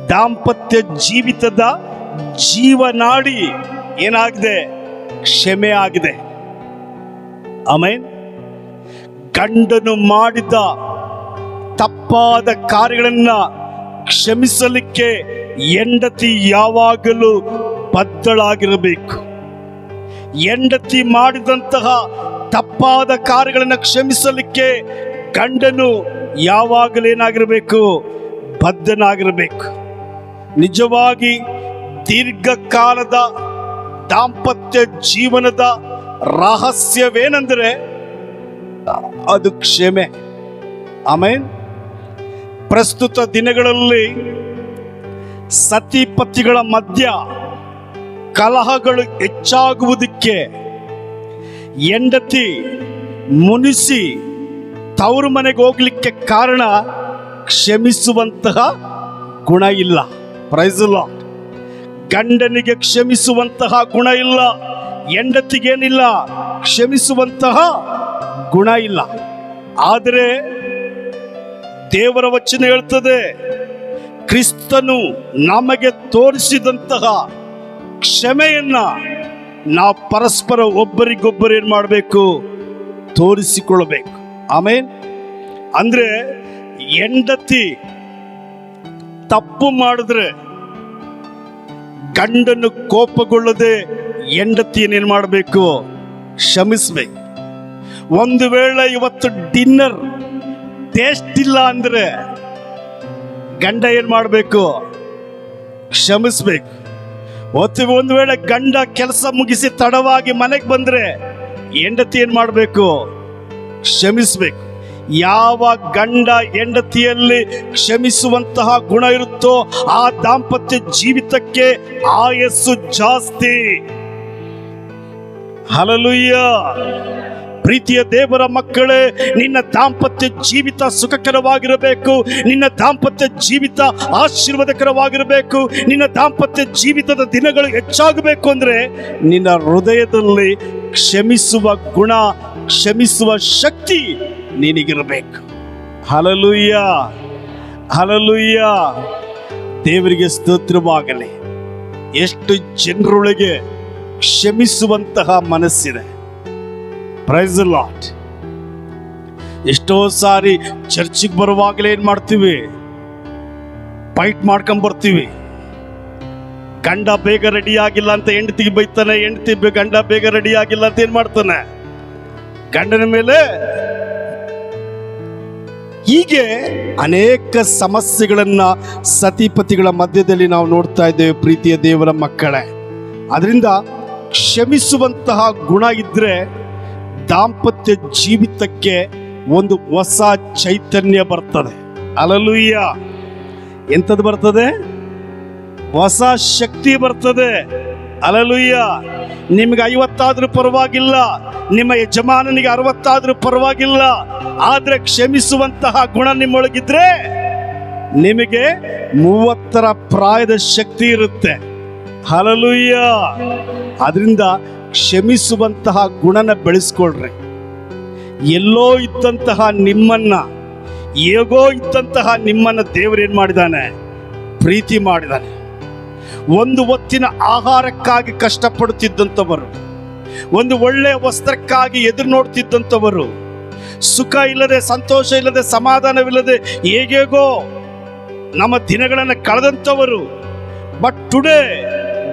Speaker 1: ದಾಂಪತ್ಯ ಜೀವಿತದ ಜೀವನಾಡಿ ಏನಾಗಿದೆ? ಕ್ಷಮೆ ಆಗಿದೆ. ಆಮೆನ್. ಗಂಡನು ಮಾಡಿದ ತಪ್ಪಾದ ಕಾರ್ಯಗಳನ್ನ ಕ್ಷಮಿಸಲಿಕ್ಕೆ ಹೆಂಡತಿ ಯಾವಾಗಲೂ ಬದ್ಧಳಾಗಿರಬೇಕು. ಹೆಂಡತಿ ಮಾಡಿದಂತಹ ತಪ್ಪಾದ ಕಾರ್ಯಗಳನ್ನು ಕ್ಷಮಿಸಲಿಕ್ಕೆ ಗಂಡನು ಯಾವಾಗಲೂ ಏನಾಗಿರಬೇಕು? ಬದ್ಧನಾಗಿರಬೇಕು. ನಿಜವಾಗಿ ದೀರ್ಘಕಾಲದ ದಾಂಪತ್ಯ ಜೀವನದ ರಹಸ್ಯವೇನೆಂದರೆ ಅದು ಕ್ಷಮೆ. ಆಮೇನ್. ಪ್ರಸ್ತುತ ದಿನಗಳಲ್ಲಿ ಸತಿಪತಿಗಳ ಮಧ್ಯ ಕಲಹಗಳು ಹೆಚ್ಚಾಗುವುದಕ್ಕೆ, ಹೆಂಡತಿ ಮುನಿಸಿ ತವರು ಮನೆಗೆ ಹೋಗ್ಲಿಕ್ಕೆ ಕಾರಣ ಕ್ಷಮಿಸುವಂತಹ ಗುಣ ಇಲ್ಲ. Praise the Lord. ಗಂಡನಿಗೆ ಕ್ಷಮಿಸುವಂತಹ ಗುಣ ಇಲ್ಲ, ಹೆಂಡತಿಗೇನಿಲ್ಲ, ಕ್ಷಮಿಸುವಂತಹ ಗುಣ ಇಲ್ಲ. ಆದರೆ ದೇವರ ವಚನ ಹೇಳ್ತದೆ, ಕ್ರಿಸ್ತನು ನಮಗೆ ತೋರಿಸಿದಂತಹ ಕ್ಷಮೆಯನ್ನ ನಾವು ಪರಸ್ಪರ ಒಬ್ಬರಿಗೊಬ್ಬರು ಏನ್ ಮಾಡಬೇಕು? ತೋರಿಸಿಕೊಳ್ಳಬೇಕು. ಆಮೇನ್. ಅಂದ್ರೆ ಹೆಂಡತಿ ತಪ್ಪು ಮಾಡಿದ್ರೆ ಗಂಡನ್ನು ಕೋಪಗೊಳ್ಳದೆ ಹೆಂಡತಿಯನ್ನೇನು ಮಾಡಬೇಕು? ಕ್ಷಮಿಸ್ಬೇಕು. ಒಂದು ವೇಳೆ ಇವತ್ತು ಡಿನ್ನರ್ ಟೇಸ್ಟ್ ಇಲ್ಲ ಅಂದ್ರೆ ಗಂಡ ಏನ್ ಮಾಡಬೇಕು? ಕ್ಷಮಿಸ್ಬೇಕು. ಒಂದು ವೇಳೆ ಗಂಡ ಕೆಲಸ ಮುಗಿಸಿ ತಡವಾಗಿ ಮನೆಗೆ ಬಂದ್ರೆ ಹೆಂಡತಿ ಏನ್ ಮಾಡಬೇಕು? ಕ್ಷಮಿಸ್ಬೇಕು. ಯಾವ ಗಂಡ ಹೆಂಡತಿಯಲ್ಲಿ ಕ್ಷಮಿಸುವಂತಹ ಗುಣ ಇರುತ್ತೋ ಆ ದಾಂಪತ್ಯ ಜೀವಿತಕ್ಕೆ ಆಯಸ್ಸು ಜಾಸ್ತಿ. ಹಲ್ಲೆಲೂಯ. ಪ್ರೀತಿಯ ದೇವರ ಮಕ್ಕಳೇ, ನಿನ್ನ ದಾಂಪತ್ಯ ಜೀವಿತ ಸುಖಕರವಾಗಿರಬೇಕು, ನಿನ್ನ ದಾಂಪತ್ಯ ಜೀವಿತ ಆಶೀರ್ವಾದಕರವಾಗಿರಬೇಕು, ನಿನ್ನ ದಾಂಪತ್ಯ ಜೀವಿತದ ದಿನಗಳು ಹೆಚ್ಚಾಗಬೇಕು ಅಂದ್ರೆ ನಿನ್ನ ಹೃದಯದಲ್ಲಿ ಕ್ಷಮಿಸುವ ಗುಣ, ಕ್ಷಮಿಸುವ ಶಕ್ತಿ ನಿನಗಿರಬೇಕು. Hallelujah, hallelujah. ದೇವರಿಗೆ ಸ್ತೋತ್ರವಾಗಲಿ. ಎಷ್ಟು ಜನರೊಳಗೆ ಕ್ಷಮಿಸುವಂತಹ ಮನಸ್ಸಿದೆ. Praise the Lord. ಎಷ್ಟೋ ಸಾರಿ ಚರ್ಚಿಗೆ ಬರುವಾಗಲೇ ಏನ್ ಮಾಡ್ತೀವಿ? ಫೈಟ್ ಮಾಡ್ಕೊಂಡ್ ಬರ್ತೀವಿ. ಗಂಡ ಬೇಗ ರೆಡಿ ಆಗಿಲ್ಲ ಅಂತ ಹೆಂಡತಿಗೆ ಬೈತಾನೆ, ಗಂಡ ಬೇಗ ರೆಡಿ ಆಗಿಲ್ಲ ಅಂತ ಏನ್ ಮಾಡ್ತಾನೆ? ಗಂಡನ ಮೇಲೆ. ಹೀಗೆ ಅನೇಕ ಸಮಸ್ಯೆಗಳನ್ನ ಸತಿಪತಿಗಳ ಮಧ್ಯದಲ್ಲಿ ನಾವು ನೋಡ್ತಾ ಇದ್ದೇವೆ ಪ್ರೀತಿಯ ದೇವರ ಮಕ್ಕಳೇ. ಅದರಿಂದ ಕ್ಷಮಿಸುವಂತಹ ಗುಣ ಇದ್ರೆ ದಾಂಪತ್ಯ ಜೀವಿತಕ್ಕೆ ಒಂದು ಹೊಸ ಚೈತನ್ಯ ಬರ್ತದೆ. ಹಲ್ಲೆಲೂಯ. ಎಂಥದ್ದು ಬರ್ತದೆ? ಹೊಸ ಶಕ್ತಿ ಬರ್ತದೆ. ಹಲ್ಲೆಲೂಯ. ನಿಮ್ಗೆ 50 ಆದ್ರೂ ಪರವಾಗಿಲ್ಲ, ನಿಮ್ಮ ಯಜಮಾನನಿಗೆ 60 ಆದ್ರೂ ಪರವಾಗಿಲ್ಲ, ಆದ್ರೆ ಕ್ಷಮಿಸುವಂತಹ ಗುಣ ನಿಮ್ಮೊಳಗಿದ್ರೆ ನಿಮಗೆ 30ರ ಪ್ರಾಯದ ಶಕ್ತಿ ಇರುತ್ತೆ. ಹಲ್ಲೆಲೂಯ. ಅದರಿಂದ ಕ್ಷಮಿಸುವಂತಹ ಗುಣನ ಬೆಳೆಸ್ಕೊಳ್ರಿ. ಎಲ್ಲೋ ಇದ್ದಂತಹ ನಿಮ್ಮನ್ನ, ಹೇಗೋ ಇದ್ದಂತಹ ನಿಮ್ಮನ್ನ ದೇವರೇನ್ ಮಾಡಿದಾನೆ? ಪ್ರೀತಿ ಮಾಡಿದಾನೆ. ಒಂದು ಹೊತ್ತಿನ ಆಹಾರಕ್ಕಾಗಿ ಕಷ್ಟಪಡುತ್ತಿದ್ದಂಥವರು, ಒಂದು ಒಳ್ಳೆಯ ವಸ್ತ್ರಕ್ಕಾಗಿ ಎದುರು ನೋಡ್ತಿದ್ದಂಥವರು, ಸುಖ ಇಲ್ಲದೆ, ಸಂತೋಷ ಇಲ್ಲದೆ, ಸಮಾಧಾನವಿಲ್ಲದೆ ಹೇಗೇಗೋ ನಮ್ಮ ದಿನಗಳನ್ನು ಕಳೆದಂಥವರು. ಬಟ್ ಟುಡೇ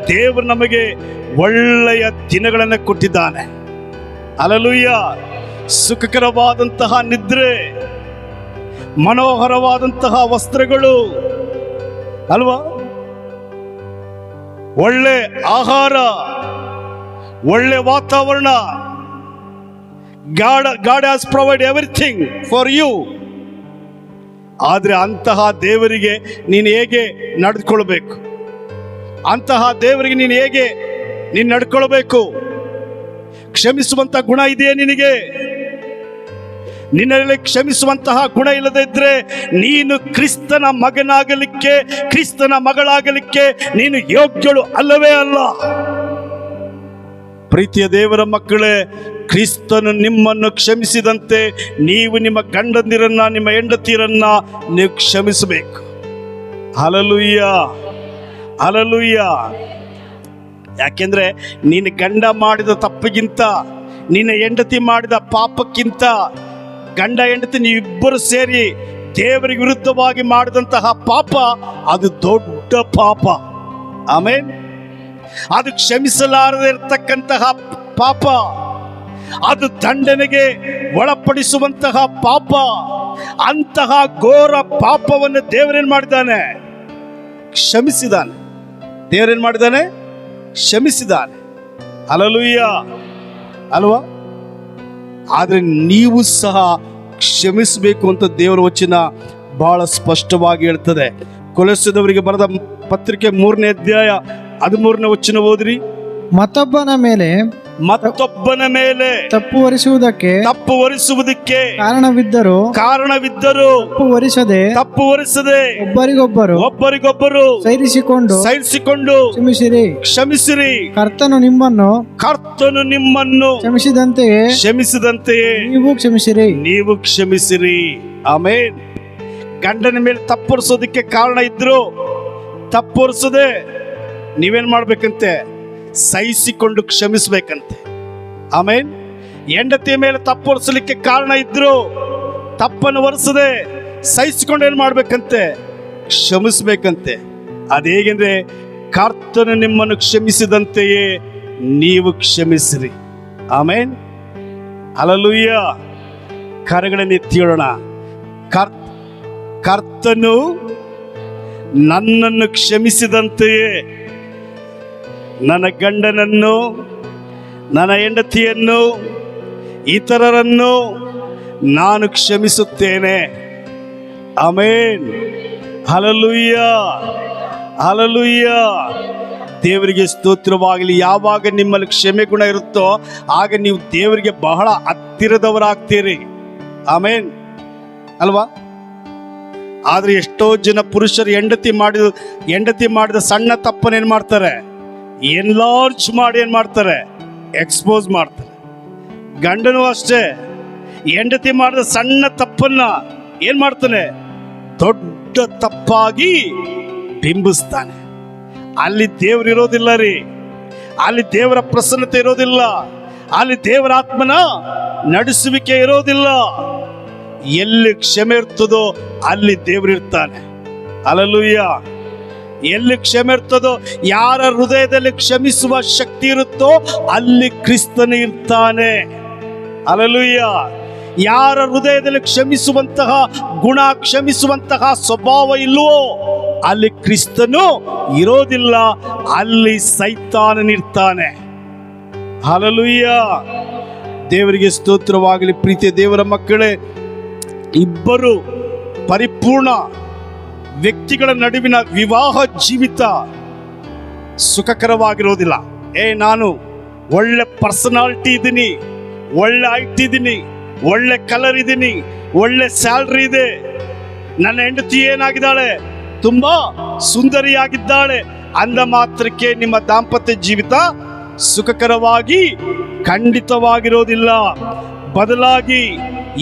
Speaker 1: ದೇವರು ನಮಗೆ ಒಳ್ಳೆಯ ದಿನಗಳನ್ನು ಕೊಟ್ಟಿದ್ದಾನೆ. ಹಲ್ಲೆಲೂಯ. ಸುಖಕರವಾದಂತಹ ನಿದ್ರೆ, ಮನೋಹರವಾದಂತಹ ವಸ್ತ್ರಗಳು ಅಲ್ವಾ, ಒಳ್ಳೆ ಆಹಾರ, ಒಳ್ಳೆ ವಾತಾವರಣ. God has provided everything for you. ಆದ್ರೆ ಅಂತಹ ದೇವರಿಗೆ ನೀನು ಹೇಗೆ ನಡೆದುಕೊಳ್ಬೇಕು? ಅಂತಹ ದೇವರಿಗೆ ನೀನು ಹೇಗೆ ನಡ್ಕೊಳ್ಬೇಕು? ಕ್ಷಮಿಸುವಂತ ಗುಣ ಇದೆಯೇ ನಿನಗೆ? ನಿನ್ನಲ್ಲಿ ಕ್ಷಮಿಸುವಂತಹ ಗುಣ ಇಲ್ಲದೆ ಇದ್ರೆ ನೀನು ಕ್ರಿಸ್ತನ ಮಗನಾಗಲಿಕ್ಕೆ, ಕ್ರಿಸ್ತನ ಮಗಳಾಗಲಿಕ್ಕೆ ನೀನು ಯೋಗ್ಯಳು ಅಲ್ಲವೇ ಅಲ್ಲ. ಪ್ರೀತಿಯ ದೇವರ ಮಕ್ಕಳೇ, ಕ್ರಿಸ್ತನು ನಿಮ್ಮನ್ನು ಕ್ಷಮಿಸಿದಂತೆ ನೀವು ನಿಮ್ಮ ಗಂಡಂದಿರನ್ನ, ನಿಮ್ಮ ಹೆಂಡತಿಯರನ್ನ ನೀವು ಕ್ಷಮಿಸಬೇಕು. Hallelujah, hallelujah. ಯಾಕೆಂದ್ರೆ ನೀನು ಗಂಡ ಮಾಡಿದ ತಪ್ಪಿಗಿಂತ, ನಿನ್ನ ಹೆಂಡತಿ ಮಾಡಿದ ಪಾಪಕ್ಕಿಂತ, ಗಂಡ ಹೆಂಡತಿ ನೀವಿಬ್ಬರು ಸೇರಿ ದೇವರಿಗೆ ವಿರುದ್ಧವಾಗಿ ಮಾಡಿದಂತಹ ಪಾಪ ಅದು ದೊಡ್ಡ ಪಾಪ. ಆಮೇನ್. ಅದು ಕ್ಷಮಿಸಲಾರದೆ ಇರತಕ್ಕಂತಹ ಪಾಪ, ಅದು ದಂಡನೆಗೆ ಒಳಪಡಿಸುವಂತಹ ಪಾಪ. ಅಂತಹ ಘೋರ ಪಾಪವನ್ನು ದೇವರೇನ್ ಮಾಡಿದ್ದಾನೆ? ಕ್ಷಮಿಸಿದ್ದಾನೆ. ದೇವರೇನ್ ಮಾಡಿದ್ದಾನೆ? ಕ್ಷಮಿಸಿದ್ದಾನೆ. ಹಲ್ಲೆಲೂಯ ಅಲ್ವಾ? ಆದ್ರೆ ನೀವು ಸಹ ಕ್ಷಮಿಸಬೇಕು ಅಂತ ದೇವರ ವಚನ ಬಹಳ ಸ್ಪಷ್ಟವಾಗಿ ಹೇಳ್ತದೆ. ಕೊಲೊಸ್ಸದವರಿಗೆ ಬರೆದ ಪತ್ರಿಕೆ 3ನೇ ಅಧ್ಯಾಯ 13ನೇ ವಚನ ಓದ್ರಿ.
Speaker 2: ಮತ್ತೊಬ್ಬನ ಮೇಲೆ
Speaker 1: ಮತ್ತೊಬ್ಬನ ಮೇಲೆ
Speaker 2: ತಪ್ಪು ಹೊರಿಸುವುದಕ್ಕೆ ಕಾರಣವಿದ್ದರೂ ತಪ್ಪು ಹೊರಿಸದೆ
Speaker 1: ಒಬ್ಬರಿಗೊಬ್ಬರು
Speaker 2: ಸೈರಿಸಿಕೊಂಡು ಕ್ಷಮಿಸಿರಿ. ಕರ್ತನು ನಿಮ್ಮನ್ನು ಕ್ಷಮಿಸಿದಂತೆಯೇ
Speaker 1: ನೀವು ಕ್ಷಮಿಸಿರಿ. ಆಮೇನ್. ಗಂಡನ ಮೇಲೆ ತಪ್ಪು ಹೊರಿಸೋದಕ್ಕೆ ಕಾರಣ ಇದ್ರು ತಪ್ಪು ಹೊರಿಸದೆ ನೀವೇನ್ ಮಾಡ್ಬೇಕಂತೆ? ಸಹಿಸಿಕೊಂಡು ಕ್ಷಮಿಸ್ಬೇಕಂತೆ. ಆಮೇನ್. ಹೆಂಡತಿಯ ಮೇಲೆ ತಪ್ಪು ಹೊರಿಸಲಿಕ್ಕೆ ಕಾರಣ ಇದ್ರು ತಪ್ಪನ್ನು ಹೊರಿಸದೆ ಸಹಿಸಿಕೊಂಡು ಏನ್ ಮಾಡ್ಬೇಕಂತೆ? ಕ್ಷಮಿಸ್ಬೇಕಂತೆ. ಅದೇಗೆಂದ್ರೆ ಕರ್ತನು ನಿಮ್ಮನ್ನು ಕ್ಷಮಿಸಿದಂತೆಯೇ ನೀವು ಕ್ಷಮಿಸಿರಿ. ಆಮೇನ್. ಹಲ್ಲೆಲೂಯಾ. ಕರಗಳನ್ನು ಎತ್ತಿಯೋಣ. ಕರ್ತನು ನನ್ನನ್ನು ಕ್ಷಮಿಸಿದಂತೆಯೇ ನನ್ನ ಗಂಡನನ್ನು, ನನ್ನ ಹೆಂಡತಿಯನ್ನು, ಇತರರನ್ನು ನಾನು ಕ್ಷಮಿಸುತ್ತೇನೆ. ಆಮೇನ್. Hallelujah, hallelujah. ದೇವರಿಗೆ ಸ್ತೋತ್ರವಾಗಲಿ. ಯಾವಾಗ ನಿಮ್ಮಲ್ಲಿ ಕ್ಷಮೆ ಗುಣ ಇರುತ್ತೋ ಆಗ ನೀವು ದೇವರಿಗೆ ಬಹಳ ಹತ್ತಿರದವರಾಗ್ತೀರಿ. ಆಮೇನ್ ಅಲ್ವಾ? ಆದ್ರೆ ಎಷ್ಟೋ ಜನ ಪುರುಷರು ಹೆಂಡತಿ ಮಾಡಿದ ಸಣ್ಣ ತಪ್ಪನ್ನೇನ್ ಮಾಡ್ತಾರೆ? ಎನ್ಲಾರ್ಜ್ ಮಾಡಿ ಏನ್ ಮಾಡ್ತಾರೆ? ಎಕ್ಸ್ಪೋಸ್ ಮಾಡ್ತಾರೆ. ಗಂಡನು ಅಷ್ಟೇ, ಹೆಂಡತಿ ಮಾಡಿದ ಸಣ್ಣ ತಪ್ಪನ್ನ ಏನ್ ಮಾಡ್ತಾನೆ? ದೊಡ್ಡ ತಪ್ಪಾಗಿ ಬಿಂಬಿಸ್ತಾನೆ. ಅಲ್ಲಿ ದೇವ್ರು ಇರೋದಿಲ್ಲ ರೀ. ಅಲ್ಲಿ ದೇವರ ಪ್ರಸನ್ನತೆ ಇರೋದಿಲ್ಲ. ಅಲ್ಲಿ ದೇವರ ಆತ್ಮನ ನಡೆಸುವಿಕೆ ಇರೋದಿಲ್ಲ. ಎಲ್ಲಿ ಕ್ಷಮೆ ಇರ್ತದೋ ಅಲ್ಲಿ ದೇವ್ರು ಇರ್ತಾನೆ. ಹಲ್ಲೆಲೂಯಾ. ಎಲ್ಲಿ ಕ್ಷಮೆ ಇರ್ತದೋ, ಯಾರ ಹೃದಯದಲ್ಲಿ ಕ್ಷಮಿಸುವ ಶಕ್ತಿ ಇರುತ್ತೋ ಅಲ್ಲಿ ಕ್ರಿಸ್ತನು ಇರ್ತಾನೆ. ಹಲ್ಲೆಲೂಯಾ. ಯಾರ ಹೃದಯದಲ್ಲಿ ಕ್ಷಮಿಸುವಂತಹ ಗುಣ, ಕ್ಷಮಿಸುವಂತಹ ಸ್ವಭಾವ ಇಲ್ವೋ ಅಲ್ಲಿ ಕ್ರಿಸ್ತನು ಇರೋದಿಲ್ಲ. ಅಲ್ಲಿ ಸೈತಾನನಿರ್ತಾನೆ. ಹಲ್ಲೆಲೂಯಾ. ದೇವರಿಗೆ ಸ್ತೋತ್ರವಾಗಲಿ. ಪ್ರೀತಿಯ ದೇವರ ಮಕ್ಕಳೇ, ಇಬ್ಬರು ಪರಿಪೂರ್ಣ ವ್ಯಕ್ತಿಗಳ ನಡುವಿನ ವಿವಾಹ ಜೀವಿತ ಸುಖಕರವಾಗಿರೋದಿಲ್ಲ. ನಾನು ಒಳ್ಳೆ ಪರ್ಸನಾಲಿಟಿ ಇದ್ದೀನಿ, ಒಳ್ಳೆ ಹೈಟ್ ಇದ್ದೀನಿ, ಒಳ್ಳೆ ಕಲರ್ ಇದ್ದೀನಿ, ಒಳ್ಳೆ ಸ್ಯಾಲ್ರಿ ಇದೆ, ನನ್ನ ಹೆಂಡತಿ ಏನಾಗಿದ್ದಾಳೆ? ತುಂಬಾ ಸುಂದರಿಯಾಗಿದ್ದಾಳೆ ಅಂದ ಮಾತ್ರಕ್ಕೆ ನಿಮ್ಮ ದಾಂಪತ್ಯ ಜೀವಿತ ಸುಖಕರವಾಗಿ ಖಂಡಿತವಾಗಿರೋದಿಲ್ಲ. ಬದಲಾಗಿ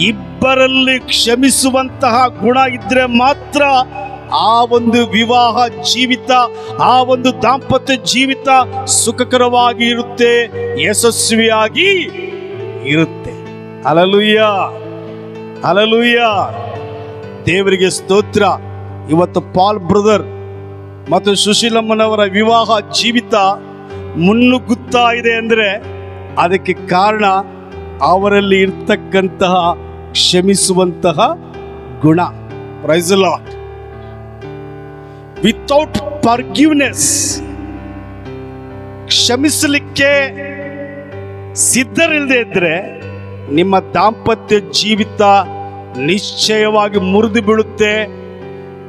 Speaker 1: ಇಬ್ಬರಲ್ಲಿ ಕ್ಷಮಿಸುವಂತಹ ಗುಣ ಇದ್ರೆ ಮಾತ್ರ ಆ ಒಂದು ವಿವಾಹ ಜೀವಿತ, ಆ ಒಂದು ದಾಂಪತ್ಯ ಜೀವಿತ ಸುಖಕರವಾಗಿ ಇರುತ್ತೆ, ಯಶಸ್ವಿಯಾಗಿ ಇರುತ್ತೆ. Hallelujah, hallelujah. ದೇವರಿಗೆ ಸ್ತೋತ್ರ. ಇವತ್ತು ಪಾಲ್ ಬ್ರದರ್ ಮತ್ತು ಸುಶೀಲಮ್ಮನವರ ವಿವಾಹ ಜೀವಿತ ಮುನ್ನುಗ್ಗುತ್ತಾ ಇದೆ ಅಂದ್ರೆ ಅದಕ್ಕೆ ಕಾರಣ ಅವರಲ್ಲಿ ಇರ್ತಕ್ಕಂತಹ ಕ್ಷಮಿಸುವಂತಹ ಗುಣ. Praise the Lord. Without forgiveness, ಕ್ಷಮಿಸಲಿಕ್ಕೆ ಸಿದ್ಧರಿಲ್ಲದೆ ಇದ್ರೆ ನಿಮ್ಮ ದಾಂಪತ್ಯ ಜೀವಿತ ನಿಶ್ಚಯವಾಗಿ ಮುರಿದು ಬೀಳುತ್ತೆ.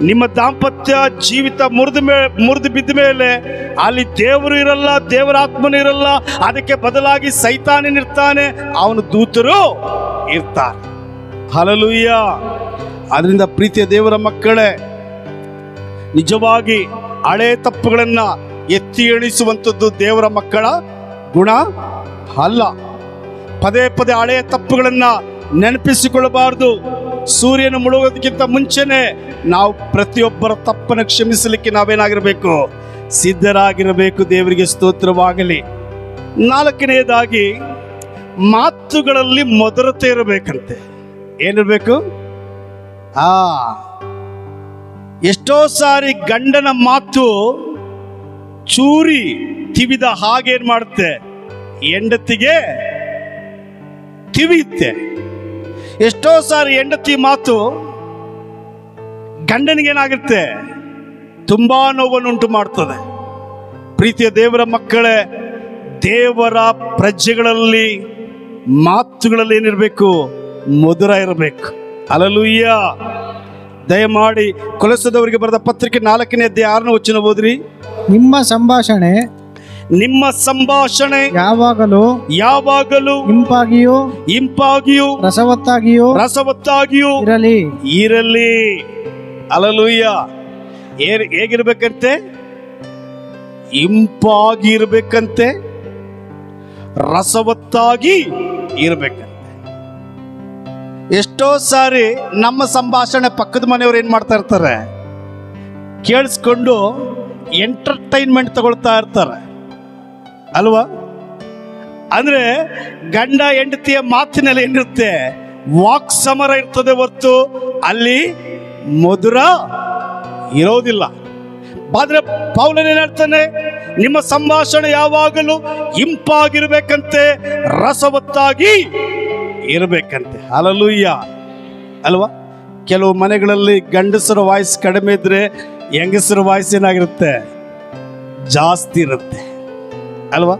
Speaker 1: ನಿಮ್ಮ ದಾಂಪತ್ಯ ಜೀವಿತ ಮುರಿದು ಬಿದ್ದ ಮೇಲೆ ಅಲ್ಲಿ ದೇವರು ಇರಲ್ಲ, ದೇವರ ಆತ್ಮನು ಇರಲ್ಲ. ಅದಕ್ಕೆ ಬದಲಾಗಿ ಸೈತಾನನಿರ್ತಾನೆ, ಅವನು ದೂತರು ಇರ್ತಾರೆ. ಹಲ್ಲೆಲೂಯಾ. ಅದರಿಂದ ಪ್ರೀತಿಯ ದೇವರ ಮಕ್ಕಳೇ, ನಿಜವಾಗಿ ಹಳೆ ತಪ್ಪುಗಳನ್ನ ಎತ್ತಿ ಎಣಿಸುವಂಥದ್ದು ದೇವರ ಮಕ್ಕಳ ಗುಣ ಅಲ್ಲ. ಪದೇ ಪದೇ ಹಳೆಯ ತಪ್ಪುಗಳನ್ನ ನೆನಪಿಸಿಕೊಳ್ಳಬಾರದು. ಸೂರ್ಯನ ಮುಳುಗೋದಕ್ಕಿಂತ ಮುಂಚೆನೆ ನಾವು ಪ್ರತಿಯೊಬ್ಬರ ತಪ್ಪನ್ನು ಕ್ಷಮಿಸಲಿಕ್ಕೆ ನಾವೇನಾಗಿರಬೇಕು? ಸಿದ್ಧರಾಗಿರಬೇಕು. ದೇವರಿಗೆ ಸ್ತೋತ್ರವಾಗಲಿ. 4ನೇದಾಗಿ ಮಾತುಗಳಲ್ಲಿ ಮಧುರತೆ ಇರಬೇಕಂತೆ. ಏನಿರಬೇಕು? ಎಷ್ಟೋ ಸಾರಿ ಗಂಡನ ಮಾತು ಚೂರಿ ತಿವಿದ ಹಾಗೇನ್ ಮಾಡುತ್ತೆ? ಹೆಂಡತಿಗೆ ತಿವಿಯುತ್ತೆ. ಎಷ್ಟೋ ಸಾರಿ ಹೆಂಡತಿ ಮಾತು ಗಂಡನಿಗೇನಾಗುತ್ತೆ? ತುಂಬಾ ನೋವನ್ನುಂಟು ಮಾಡ್ತದೆ. ಪ್ರೀತಿಯ ದೇವರ ಮಕ್ಕಳೇ, ದೇವರ ಪ್ರಜೆಗಳಲ್ಲಿ ಮಾತುಗಳಲ್ಲಿ ಏನಿರಬೇಕು? ಮಧುರ ಇರಬೇಕು. ಹಲ್ಲೆಲೂಯಾ. ದಯಮಾಡಿ ಕೊಲೊಸ್ಸದವರಿಗೆ ಬರೆದ ಪತ್ರಿಕೆ 4ನೇ ಅಧ್ಯಾಯ 6ನೇ ವಚನ ಓದ್ರಿ.
Speaker 2: ನಿಮ್ಮ ಸಂಭಾಷಣೆ ಯಾವಾಗಲೂ ಇಂಪಾಗಿಯೂ ರಸವತ್ತಾಗಿಯೂ
Speaker 1: ಇರಲಿ. ಹಲ್ಲೆಲೂಯಾ. ಹೇಗಿರ್ಬೇಕಂತೆ? ಇಂಪಾಗಿ ಇರ್ಬೇಕಂತೆ, ರಸವತ್ತಾಗಿ ಇರ್ಬೇಕಂತೆ. ಎಷ್ಟೋ ಸಾರಿ ನಮ್ಮ ಸಂಭಾಷಣೆ ಪಕ್ಕದ ಮನೆಯವ್ರು ಏನ್ ಮಾಡ್ತಾ ಇರ್ತಾರೆ, ಕೇಳಿಸ್ಕೊಂಡು ಎಂಟರ್ಟೈನ್ಮೆಂಟ್ ತಗೊಳ್ತಾ ಇರ್ತಾರೆ ಅಲ್ವಾ? ಅಂದ್ರೆ ಗಂಡ ಹೆಂಡತಿಯ ಮಾತಿನಲ್ಲಿ ಏನಿರುತ್ತೆ, ವಾಕ್ ಸಮರ ಇರ್ತದೆ ಹೊರ್ತು ಅಲ್ಲಿ ಮಧುರ ಇರೋದಿಲ್ಲ. ಆದ್ರೆ ಪೌಲನು ಏನ್ ಹೇಳ್ತಾನೆ, ನಿಮ್ಮ ಸಂಭಾಷಣೆ ಯಾವಾಗಲೂ ಇಂಪಾಗಿರ್ಬೇಕಂತೆ, ರಸವತ್ತಾಗಿ ಇರಬೇಕಂತೆ. ಹಲ್ಲೆಲೂಯಾ ಅಲ್ವಾ? ಕೆಲವು ಮನೆಗಳಲ್ಲಿ ಗಂಡಸರ ವಾಯ್ಸ್ ಕಡಿಮೆ ಇದ್ರೆ ಹೆಂಗಸರ ವಾಯ್ಸ್ ಏನಾಗಿರುತ್ತೆ, ಜಾಸ್ತಿ ಇರುತ್ತೆ ಅಲ್ವಾ?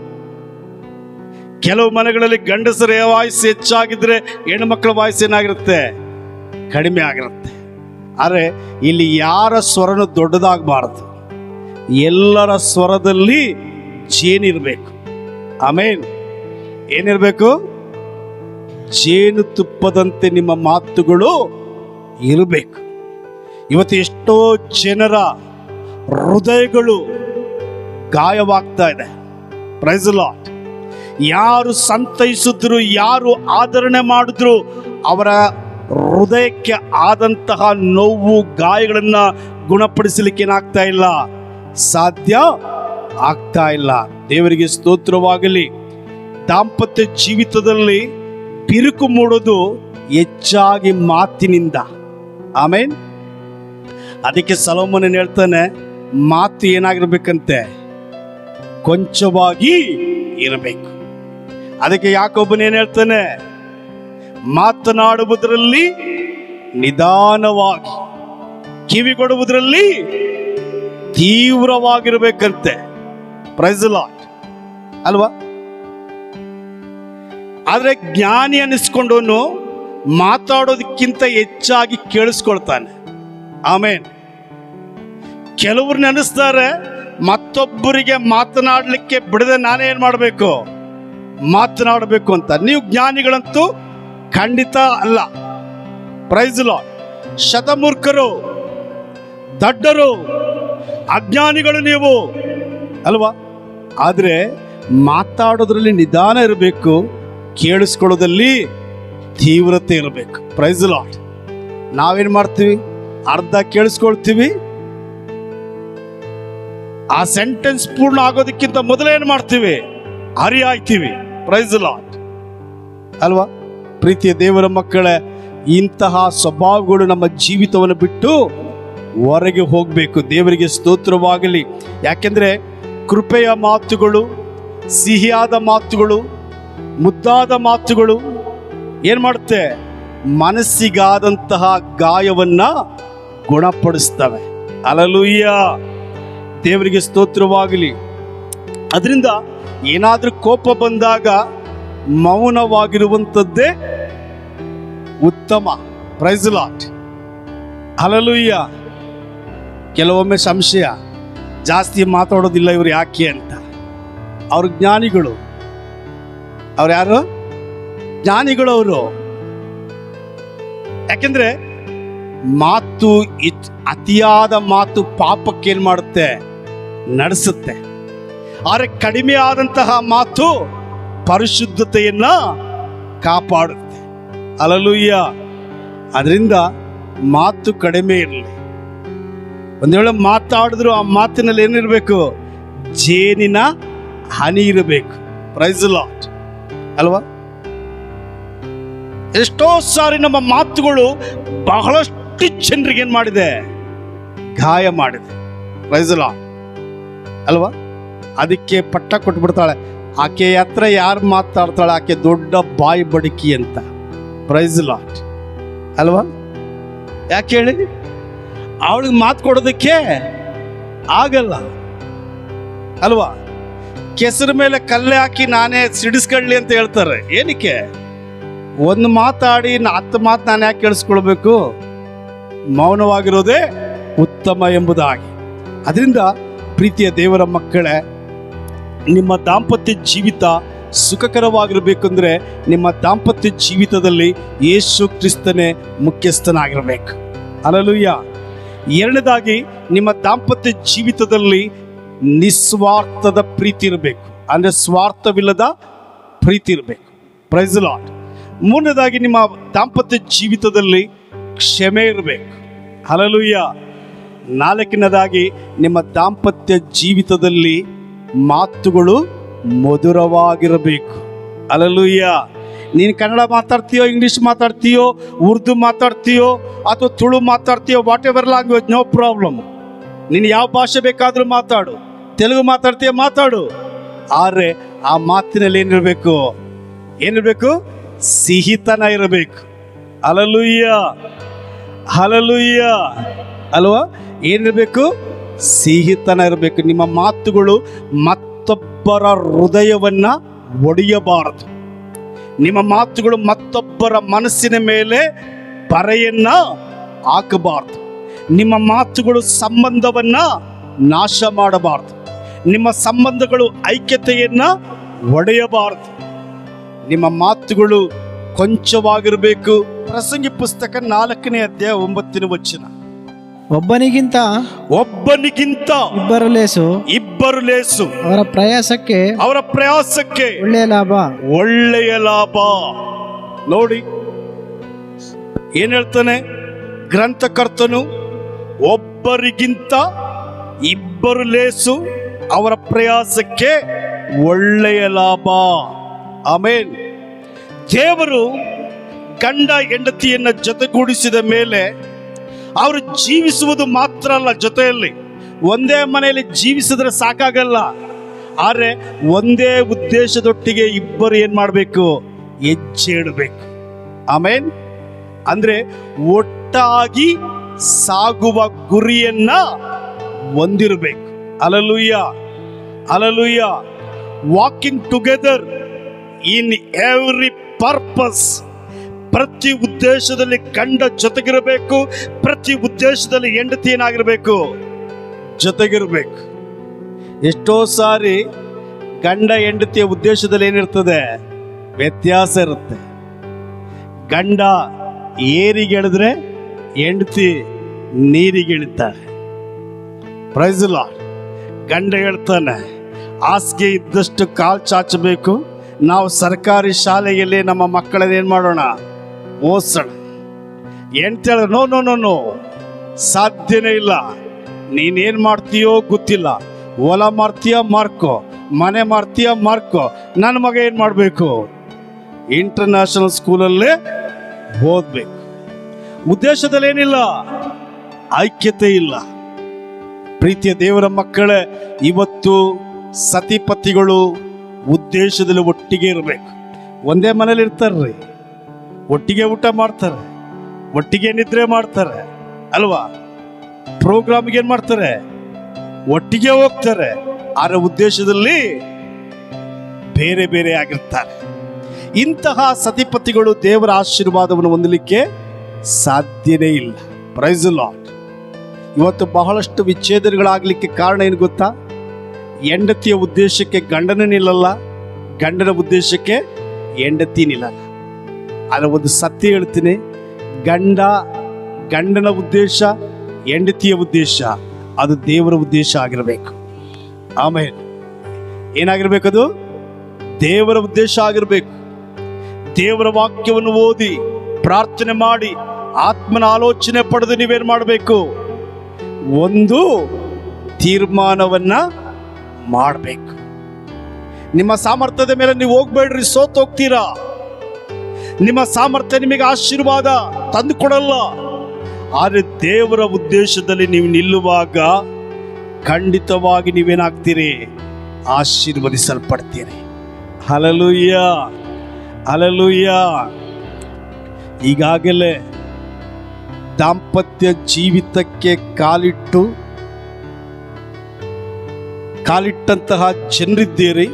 Speaker 1: ಕೆಲವು ಮನೆಗಳಲ್ಲಿ ಗಂಡಸರ ವಾಯ್ಸ್ ಹೆಚ್ಚಾಗಿದ್ರೆ ಹೆಣ್ಣುಮಕ್ಕಳ ವಾಯ್ಸ್ ಏನಾಗಿರುತ್ತೆ, ಕಡಿಮೆ ಆಗಿರುತ್ತೆ. ಆದರೆ ಇಲ್ಲಿ ಯಾರ ಸ್ವರನು ದೊಡ್ಡದಾಗಬಾರದು, ಎಲ್ಲರ ಸ್ವರದಲ್ಲಿ ಜೇನಿರಬೇಕು. ಆಮೇನ್. ಏನಿರಬೇಕು? ಜೇನು ತುಪ್ಪದಂತೆ ನಿಮ್ಮ ಮಾತುಗಳು ಇರಬೇಕು. ಇವತ್ತು ಎಷ್ಟೋ ಜನರ ಹೃದಯಗಳು ಗಾಯವಾಗ್ತಾ ಇದೆ. Praise the Lord. ಯಾರು ಸಂತೈಸಿದ್ರು, ಯಾರು ಆದರಣೆ ಮಾಡಿದ್ರು, ಅವರ ಹೃದಯಕ್ಕೆ ಆದಂತಹ ನೋವು ಗಾಯಗಳನ್ನ ಗುಣಪಡಿಸಲಿಕ್ಕೆ ಏನಾಗ್ತಾ ಇಲ್ಲ, ಸಾಧ್ಯ ಆಗ್ತಾ ಇಲ್ಲ. ದೇವರಿಗೆ ಸ್ತೋತ್ರವಾಗಲಿ. ದಾಂಪತ್ಯ ಜೀವಿತದಲ್ಲಿ ಬಿರುಕು ಮೂಡೋದು ಹೆಚ್ಚಾಗಿ ಮಾತಿನಿಂದ. ಆಮೇನ್. ಅದಕ್ಕೆ ಸೊಲೊಮೋನ್ ಹೇಳ್ತಾನೆ, ಮಾತು ಏನಾಗಿರ್ಬೇಕಂತೆ, ಕೊಂಚವಾಗಿ ಇರಬೇಕು. ಅದಕ್ಕೆ ಯಾಕೊಬ್ಬನ ಏನ್ ಹೇಳ್ತಾನೆ, ಮಾತನಾಡುವುದರಲ್ಲಿ ನಿಧಾನವಾಗಿ, ಕಿವಿಗೊಡುವುದರಲ್ಲಿ ತೀವ್ರವಾಗಿರ್ಬೇಕಂತೆ. ಪ್ರೈಸ್ ದಿ ಲಾರ್ಡ್ ಅಲ್ವಾ? ಆದ್ರೆ ಜ್ಞಾನಿ ಅನ್ನಿಸ್ಕೊಂಡವನು ಮಾತಾಡೋದಕ್ಕಿಂತ ಹೆಚ್ಚಾಗಿ ಕೇಳಿಸ್ಕೊಳ್ತಾನೆ. ಆಮೇನ್. ಕೆಲವ್ರನ್ನ ಅನ್ನಿಸ್ತಾರೆ, ಮತ್ತೊಬ್ಬರಿಗೆ ಮಾತನಾಡಲಿಕ್ಕೆ ಬಿಡದೆ ನಾನೇ ಏನ್ ಮಾಡಬೇಕು, ಮಾತನಾಡಬೇಕು ಅಂತ. ನೀವು ಜ್ಞಾನಿಗಳಂತೂ ಖಂಡಿತ ಅಲ್ಲ. Praise the Lord. ಶತಮೂರ್ಖರು, ದಡ್ಡರು, ಅಜ್ಞಾನಿಗಳು ನೀವು ಅಲ್ವಾ? ಆದ್ರೆ ಮಾತಾಡೋದ್ರಲ್ಲಿ ನಿಧಾನ ಇರಬೇಕು, ಕೇಳಿಸ್ಕೊಳ್ಳೋದಲ್ಲಿ ತೀವ್ರತೆ ಇರಬೇಕು. Praise the Lord. ನಾವೇನ್ ಮಾಡ್ತೀವಿ, ಅರ್ಧ ಕೇಳಿಸ್ಕೊಳ್ತೀವಿ, ಆ ಸೆಂಟೆನ್ಸ್ ಪೂರ್ಣ ಆಗೋದಕ್ಕಿಂತ ಮೊದಲೇ ಏನ್ ಮಾಡ್ತೀವಿ, ಹರಿಯಾಯ್ತೀವಿ. ಪ್ರೈಸ್ ದಿ ಲಾರ್ಡ್ ಅಲ್ವಾ? ಪ್ರೀತಿಯ ದೇವರ ಮಕ್ಕಳೇ, ಇಂತಹ ಸ್ವಭಾವಗಳು ನಮ್ಮ ಜೀವಿತವನ್ನು ಬಿಟ್ಟು ಹೊರಗೆ ಹೋಗಬೇಕು. ದೇವರಿಗೆ ಸ್ತೋತ್ರವಾಗಲಿ. ಯಾಕೆಂದ್ರೆ ಕೃಪೆಯ ಮಾತುಗಳು, ಸಿಹಿಯಾದ ಮಾತುಗಳು, ಮುದ್ದಾದ ಮಾತುಗಳು ಏನ್ ಮಾಡುತ್ತೆ, ಮನಸ್ಸಿಗಾದಂತಹ ಗಾಯವನ್ನ ಗುಣಪಡಿಸ್ತವೆ. ಹಲ್ಲೆಲೂಯಾ. ದೇವರಿಗೆ ಸ್ತೋತ್ರವಾಗಲಿ. ಅದರಿಂದ ಏನಾದ್ರೂ ಕೋಪ ಬಂದಾಗ ಮೌನವಾಗಿರುವಂಥದ್ದೇ ಉತ್ತಮ. Praise the Lord. ಹಲ್ಲೆಲೂಯಾ. ಕೆಲವೊಮ್ಮೆ ಸಂಶಯ, ಜಾಸ್ತಿ ಮಾತಾಡೋದಿಲ್ಲ ಇವರು ಯಾಕೆ ಅಂತ. ಅವ್ರ ಜ್ಞಾನಿಗಳು. ಅವ್ರು ಯಾರು? ಜ್ಞಾನಿಗಳು ಅವರು. ಯಾಕೆಂದ್ರೆ ಮಾತು, ಅತಿಯಾದ ಮಾತು ಪಾಪಕ್ಕೆ ಏನ್ ಮಾಡುತ್ತೆ, ನಡೆಸುತ್ತೆ. ಆದರೆ ಕಡಿಮೆ ಆದಂತಹ ಮಾತು ಪರಿಶುದ್ಧತೆಯನ್ನ ಕಾಪಾಡುತ್ತೆ. ಹಲ್ಲೆಲೂಯಾ. ಅದರಿಂದ ಮಾತು ಕಡಿಮೆ ಇರಲಿ. ಒಂದ್ ವೇಳೆ ಮಾತಾಡಿದ್ರು ಆ ಮಾತಿನಲ್ಲಿ ಏನಿರಬೇಕು, ಜೇನಿನ ಹನಿ ಇರಬೇಕು. ಪ್ರೈಸ್ ದಿ ಲಾರ್ಡ್ ಅಲ್ವಾ? ಎಷ್ಟೋ ಸಾರಿ ನಮ್ಮ ಮಾತುಗಳು ಬಹಳಷ್ಟು ಜನರಿಗೆ ಏನ್ ಮಾಡಿದೆ, ಗಾಯ ಮಾಡಿದೆ. ಪ್ರೈಸ್ ದಿ ಲಾರ್ಡ್ ಅಲ್ವಾ? ಅದಕ್ಕೆ ಪಟ್ಟ ಕೊಟ್ಬಿಡ್ತಾಳೆ, ಆಕೆ ಹತ್ರ ಯಾರು ಮಾತಾಡ್ತಾಳೆ ಆಕೆ ದೊಡ್ಡ ಬಾಯಿ ಬಡುಕಿ ಅಂತ. ಪ್ರೈಸ್ ದಿ ಲಾರ್ಡ್ ಅಲ್ವಾ? ಯಾಕೆ ಹೇಳಿ, ಅವಳಿಗೆ ಮಾತು ಕೊಡೋದಕ್ಕೆ ಆಗಲ್ಲ ಅಲ್ವಾ? ಕೆಸರ ಮೇಲೆ ಕಲ್ಲೆ ಹಾಕಿ ನಾನೇ ಸಿಡಿಸ್ಕೊಳ್ಳಿ ಅಂತ ಹೇಳ್ತಾರೆ. ಏನಕ್ಕೆ? ಒಂದು ಮಾತಾಡಿ 10 ಮಾತು ನಾನು ಯಾಕೆ ಕೇಳಿಸ್ಕೊಳ್ಬೇಕು ಮೌನವಾಗಿರೋದೇ ಉತ್ತಮ ಎಂಬುದಾಗಿ. ಅದರಿಂದ ಪ್ರೀತಿಯ ದೇವರ ಮಕ್ಕಳೇ, ನಿಮ್ಮ ದಾಂಪತ್ಯ ಜೀವಿತ ಸುಖಕರವಾಗಿರಬೇಕಂದ್ರೆ ನಿಮ್ಮ ದಾಂಪತ್ಯ ಜೀವಿತದಲ್ಲಿ ಯೇಸು ಕ್ರಿಸ್ತನೇ ಮುಖ್ಯಸ್ಥನಾಗಿರಬೇಕು. ಹಲ್ಲೆಲೂಯಾ. ಎರಡನೇದಾಗಿ, ನಿಮ್ಮ ದಾಂಪತ್ಯ ಜೀವಿತದಲ್ಲಿ ನಿಸ್ವಾರ್ಥದ ಪ್ರೀತಿ ಇರಬೇಕು, ಅಂದರೆ ಸ್ವಾರ್ಥವಿಲ್ಲದ ಪ್ರೀತಿ ಇರಬೇಕು. Praise the Lord. ಮೂರನೇದಾಗಿ, ನಿಮ್ಮ ದಾಂಪತ್ಯ ಜೀವಿತದಲ್ಲಿ ಕ್ಷಮೆ ಇರಬೇಕು. ಹಲ್ಲೆಲೂಯಾ. ನಾಲ್ಕನೇದಾಗಿ, ನಿಮ್ಮ ದಾಂಪತ್ಯ ಜೀವಿತದಲ್ಲಿ ಮಾತುಗಳು ಮಧುರವಾಗಿರಬೇಕು. ಹಲ್ಲೆಲೂಯಾ. ನೀನು ಕನ್ನಡ ಮಾತಾಡ್ತೀಯೋ, ಇಂಗ್ಲೀಷ್ ಮಾತಾಡ್ತೀಯೋ, ಉರ್ದು ಮಾತಾಡ್ತೀಯೋ, ಅಥವಾ ತುಳು ಮಾತಾಡ್ತೀಯೋ, whatever language, no problem. ನೀನು ಯಾವ ಭಾಷೆ ಬೇಕಾದರೂ ಮಾತಾಡು, ತೆಲುಗು ಮಾತಾಡ್ತೀಯ ಮಾತಾಡು. ಆದರೆ ಆ ಮಾತಿನಲ್ಲಿ ಏನಿರಬೇಕು? ಏನಿರಬೇಕು? ಸಿಹಿತನ ಇರಬೇಕು. ಹಲ್ಲೆಲೂಯಾ, ಹಲ್ಲೆಲೂಯಾ ಅಲ್ವಾ? ಏನಿರಬೇಕು? ಸಿಹಿತನ ಇರಬೇಕು. ನಿಮ್ಮ ಮಾತುಗಳು ಮತ್ತೊಬ್ಬರ ಹೃದಯವನ್ನ ಒಡೆಯಬಾರದು. ನಿಮ್ಮ ಮಾತುಗಳು ಮತ್ತೊಬ್ಬರ ಮನಸ್ಸಿನ ಮೇಲೆ ಬರೆಯನ್ನ ಹಾಕಬಾರದು. ನಿಮ್ಮ ಮಾತುಗಳು ಸಂಬಂಧವನ್ನ ನಾಶ ಮಾಡಬಾರದು. ನಿಮ್ಮ ಸಂಬಂಧಗಳು ಐಕ್ಯತೆಯನ್ನ ಒಡೆಯಬಾರದು. ನಿಮ್ಮ ಮಾತುಗಳು ಕೊಂಚವಾಗಿರಬೇಕು. ಪ್ರಸಂಗಿ ಪುಸ್ತಕ 4ನೇ ಅಧ್ಯಾಯ 9ನೇ ವಚನ.
Speaker 2: ಒಬ್ಬನಿಗಿಂತ ಇಬ್ಬರು ಲೇಸು, ಅವರ ಪ್ರಯಾಸಕ್ಕೆ
Speaker 1: ಒಳ್ಳೆಯ ಲಾಭ. ನೋಡಿ ಏನ್ ಹೇಳ್ತಾನೆ ಗ್ರಂಥಕರ್ತನು? ಒಬ್ಬರಿಗಿಂತ ಇಬ್ಬರು ಲೇಸು, ಅವರ ಪ್ರಯಾಸಕ್ಕೆ ಒಳ್ಳೆಯ ಲಾಭ. ಆಮೇನ್. ದೇವರು ಗಂಡ ಹೆಂಡತಿಯನ್ನ ಜೊತೆಗೂಡಿಸಿದ ಮೇಲೆ ಅವರು ಜೀವಿಸುವುದು ಮಾತ್ರ ಅಲ್ಲ, ಜೊತೆಯಲ್ಲಿ ಒಂದೇ ಮನೆಯಲ್ಲಿ ಜೀವಿಸಿದ್ರೆ ಸಾಕಾಗಲ್ಲ. ಆದರೆ ಒಂದೇ ಉದ್ದೇಶದೊಟ್ಟಿಗೆ ಇಬ್ಬರು ಏನ್ ಮಾಡಬೇಕು? ಹೆಜ್ಜೆ ಇಡಬೇಕು. ಆಮೇನ್. ಅಂದ್ರೆ ಒಟ್ಟಾಗಿ ಸಾಗುವ ಗುರಿಯನ್ನ ಹೊಂದಿರಬೇಕು. Hallelujah, hallelujah. Walking together in every purpose. ಪ್ರತಿ ಉದ್ದೇಶದಲ್ಲಿ ಗಂಡ ಜೊತೆಗಿರಬೇಕು, ಪ್ರತಿ ಉದ್ದೇಶದಲ್ಲಿ ಹೆಂಡತಿ ಏನಾಗಿರ್ಬೇಕು? ಜೊತೆಗಿರಬೇಕು. ಎಷ್ಟೋ ಸಾರಿ ಗಂಡ ಹೆಂಡತಿಯ ಉದ್ದೇಶದಲ್ಲಿ ಏನಿರ್ತದೆ? ವ್ಯತ್ಯಾಸ ಇರುತ್ತೆ. ಗಂಡ ಏರಿಗೆಳೆದ್ರೆ ಹೆಂಡತಿ ನೀರಿಗಿಳಿತಾಳೆ. Price the lord. ಗಂಡ ಹೇಳ್ತಾನೆ, ಹಾಸಿಗೆ ಇದ್ದಷ್ಟು ಕಾಲು ಚಾಚಬೇಕು. ನಾವು ಸರ್ಕಾರಿ ಶಾಲೆಯಲ್ಲಿ ನಮ್ಮ ಮಕ್ಕಳನ್ನ ಏನು ಮಾಡೋಣ? ಓದಿಸೋಣ. ಎಂತೇಳ? ನೋ ನೋ ನೋ ನೋ, ಸಾಧ್ಯನೇ ಇಲ್ಲ. ನೀನೇನು ಮಾಡ್ತೀಯೋ ಗೊತ್ತಿಲ್ಲ. ಹೊಲ ಮಾರ್ತೀಯ ಮಾರ್ಕೋ, ಮನೆ ಮಾರ್ತೀಯ ಮಾರ್ಕೋ. ನನ್ನ ಮಗ ಏನು ಮಾಡಬೇಕು? ಇಂಟರ್ನ್ಯಾಷನಲ್ ಸ್ಕೂಲಲ್ಲೇ ಓದಬೇಕು. ಉದ್ದೇಶದಲ್ಲಿ ಏನಿಲ್ಲ, ಐಕ್ಯತೆ ಇಲ್ಲ. ಪ್ರೀತಿಯ ದೇವರ ಮಕ್ಕಳೇ, ಇವತ್ತು ಸತಿಪತಿಗಳು ಉದ್ದೇಶದಲ್ಲಿ ಒಟ್ಟಿಗೆ ಇರಬೇಕು. ಒಂದೇ ಮನೇಲಿ ಇರ್ತಾರ್ರಿ, ಒಟ್ಟಿಗೆ ಊಟ ಮಾಡ್ತಾರೆ, ಒಟ್ಟಿಗೆ ನಿದ್ರೆ ಮಾಡ್ತಾರೆ ಅಲ್ವಾ? ಪ್ರೋಗ್ರಾಮ್ಗೆ ಏನ್ ಮಾಡ್ತಾರೆ? ಒಟ್ಟಿಗೆ ಹೋಗ್ತಾರೆ. ಆದ್ರೆ ಉದ್ದೇಶದಲ್ಲಿ ಬೇರೆ ಬೇರೆ ಆಗಿರ್ತಾರೆ. ಇಂತಹ ಸತಿಪತಿಗಳು ದೇವರ ಆಶೀರ್ವಾದವನ್ನು ಹೊಂದಲಿಕ್ಕೆ ಸಾಧ್ಯನೇ ಇಲ್ಲ. Praise the Lord. ಇವತ್ತು ಬಹಳಷ್ಟು ವಿಚ್ಛೇದನಗಳಾಗಲಿಕ್ಕೆ ಕಾರಣ ಏನು ಗೊತ್ತಾ? ಹೆಂಡತಿಯ ಉದ್ದೇಶಕ್ಕೆ ಗಂಡನ ನಿಲ್ಲಲ್ಲ, ಗಂಡನ ಉದ್ದೇಶಕ್ಕೆ ಹೆಂಡತಿ ನಿಲ್ಲಲ್ಲ. ಆದರೆ ಒಂದು ಸತ್ಯ ಹೇಳ್ತೀನಿ, ಗಂಡನ ಉದ್ದೇಶ, ಹೆಂಡತಿಯ ಉದ್ದೇಶ ಅದು ದೇವರ ಉದ್ದೇಶ ಆಗಿರಬೇಕು. ಆಮೇಲೆ ಏನಾಗಿರ್ಬೇಕದು? ದೇವರ ಉದ್ದೇಶ ಆಗಿರಬೇಕು. ದೇವರ ವಾಕ್ಯವನ್ನು ಓದಿ ಪ್ರಾರ್ಥನೆ ಮಾಡಿ ಆತ್ಮನ ಆಲೋಚನೆ ಪಡೆದು ನೀವೇನು ಮಾಡಬೇಕು? ಒಂದು ತೀರ್ಮಾನವನ್ನ ಮಾಡಬೇಕು. ನಿಮ್ಮ ಸಾಮರ್ಥ್ಯದ ಮೇಲೆ ನೀವು ಹೋಗ್ಬೇಡ್ರಿ, ಸೋತ್ ಹೋಗ್ತೀರಾ. ನಿಮ್ಮ ಸಾಮರ್ಥ್ಯ ನಿಮಗೆ ಆಶೀರ್ವಾದ ತಂದು ಕೊಡಲ್ಲ. ಆದರೆ ದೇವರ ಉದ್ದೇಶದಲ್ಲಿ ನೀವು ನಿಲ್ಲುವಾಗ ಖಂಡಿತವಾಗಿ ನೀವೇನಾಗ್ತೀರಿ? ಆಶೀರ್ವದಿಸಲ್ಪಡ್ತೀರಿ. Hallelujah, hallelujah. ಈಗಾಗಲೇ ದಾಂಪತ್ಯ ಜೀವಿತಕ್ಕೆ ಕಾಲಿಟ್ಟಂತಹ ಜನರಿದ್ದೀರಿ.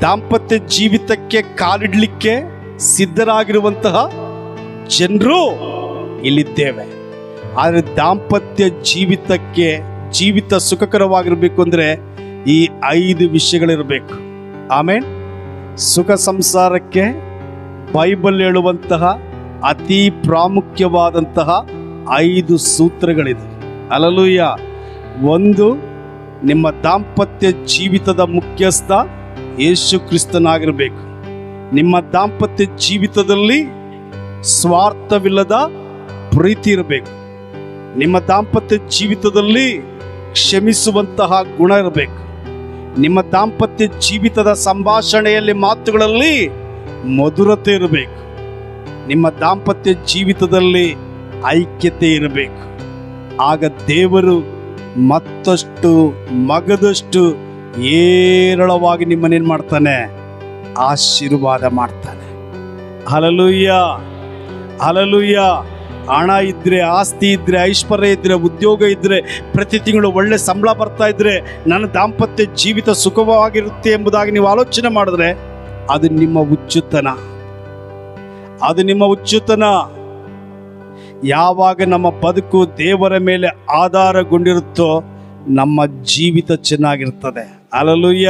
Speaker 1: ದಾಂಪತ್ಯ ಜೀವಿತಕ್ಕೆ ಕಾಲಿಡ್ಲಿಕ್ಕೆ ಸಿದ್ಧರಾಗಿರುವಂತಹ ಜನರು ಇಲ್ಲಿದ್ದೇವೆ. ಆದರೆ ದಾಂಪತ್ಯ ಜೀವಿತ ಸುಖಕರವಾಗಿರಬೇಕು ಅಂದರೆ ಈ 5 ವಿಷಯಗಳಿರಬೇಕು. ಆಮೇಲೆ ಸುಖ ಸಂಸಾರಕ್ಕೆ ಬೈಬಲ್ ಹೇಳುವಂತಹ ಅತಿ ಪ್ರಾಮುಖ್ಯವಾದಂತಹ 5 ಸೂತ್ರಗಳಿದೆ. ಹಲ್ಲೆಲೂಯ. 1, ನಿಮ್ಮ ದಾಂಪತ್ಯ ಜೀವಿತದ ಮುಖ್ಯಸ್ಥ ಯೇಸು ಕ್ರಿಸ್ತನಾಗಿರಬೇಕು. ನಿಮ್ಮ ದಾಂಪತ್ಯ ಜೀವಿತದಲ್ಲಿ ಸ್ವಾರ್ಥವಿಲ್ಲದ ಪ್ರೀತಿ ಇರಬೇಕು. ನಿಮ್ಮ ದಾಂಪತ್ಯ ಜೀವಿತದಲ್ಲಿ ಕ್ಷಮಿಸುವಂತಹ ಗುಣ ಇರಬೇಕು. ನಿಮ್ಮ ದಾಂಪತ್ಯ ಜೀವಿತದ ಸಂಭಾಷಣೆಯಲ್ಲಿ ಮಾತುಗಳಲ್ಲಿ ಮಧುರತೆ ಇರಬೇಕು. ನಿಮ್ಮ ದಾಂಪತ್ಯ ಜೀವಿತದಲ್ಲಿ ಐಕ್ಯತೆ ಇರಬೇಕು. ಆಗ ದೇವರು ಮತ್ತಷ್ಟು ಮಗದಷ್ಟು ಏರಳವಾಗಿ ನಿಮ್ಮನ್ನೇನು ಮಾಡ್ತಾನೆ? ಆಶೀರ್ವಾದ ಮಾಡ್ತಾನೆ. Hallelujah, hallelujah. ಹಣ ಇದ್ರೆ, ಆಸ್ತಿ ಇದ್ರೆ, ಐಶ್ವರ್ಯ ಇದ್ರೆ, ಉದ್ಯೋಗ ಇದ್ರೆ, ಪ್ರತಿ ತಿಂಗಳು ಒಳ್ಳೆ ಸಂಬಳ ಬರ್ತಾ ಇದ್ರೆ ನನ್ನ ದಾಂಪತ್ಯ ಜೀವಿತ ಸುಖವಾಗಿರುತ್ತೆ ಎಂಬುದಾಗಿ ನೀವು ಆಲೋಚನೆ ಮಾಡಿದ್ರೆ ಅದು ನಿಮ್ಮ ಹುಚ್ಚುತನ. ಅದು ನಿಮ್ಮ ಹುಚ್ಚುತನ. ಯಾವಾಗ ನಮ್ಮ ಬದುಕು ದೇವರ ಮೇಲೆ ಆಧಾರಗೊಂಡಿರುತ್ತೋ ನಮ್ಮ ಜೀವಿತ ಚೆನ್ನಾಗಿರ್ತದೆ. ಹಲ್ಲೆಲೂಯ.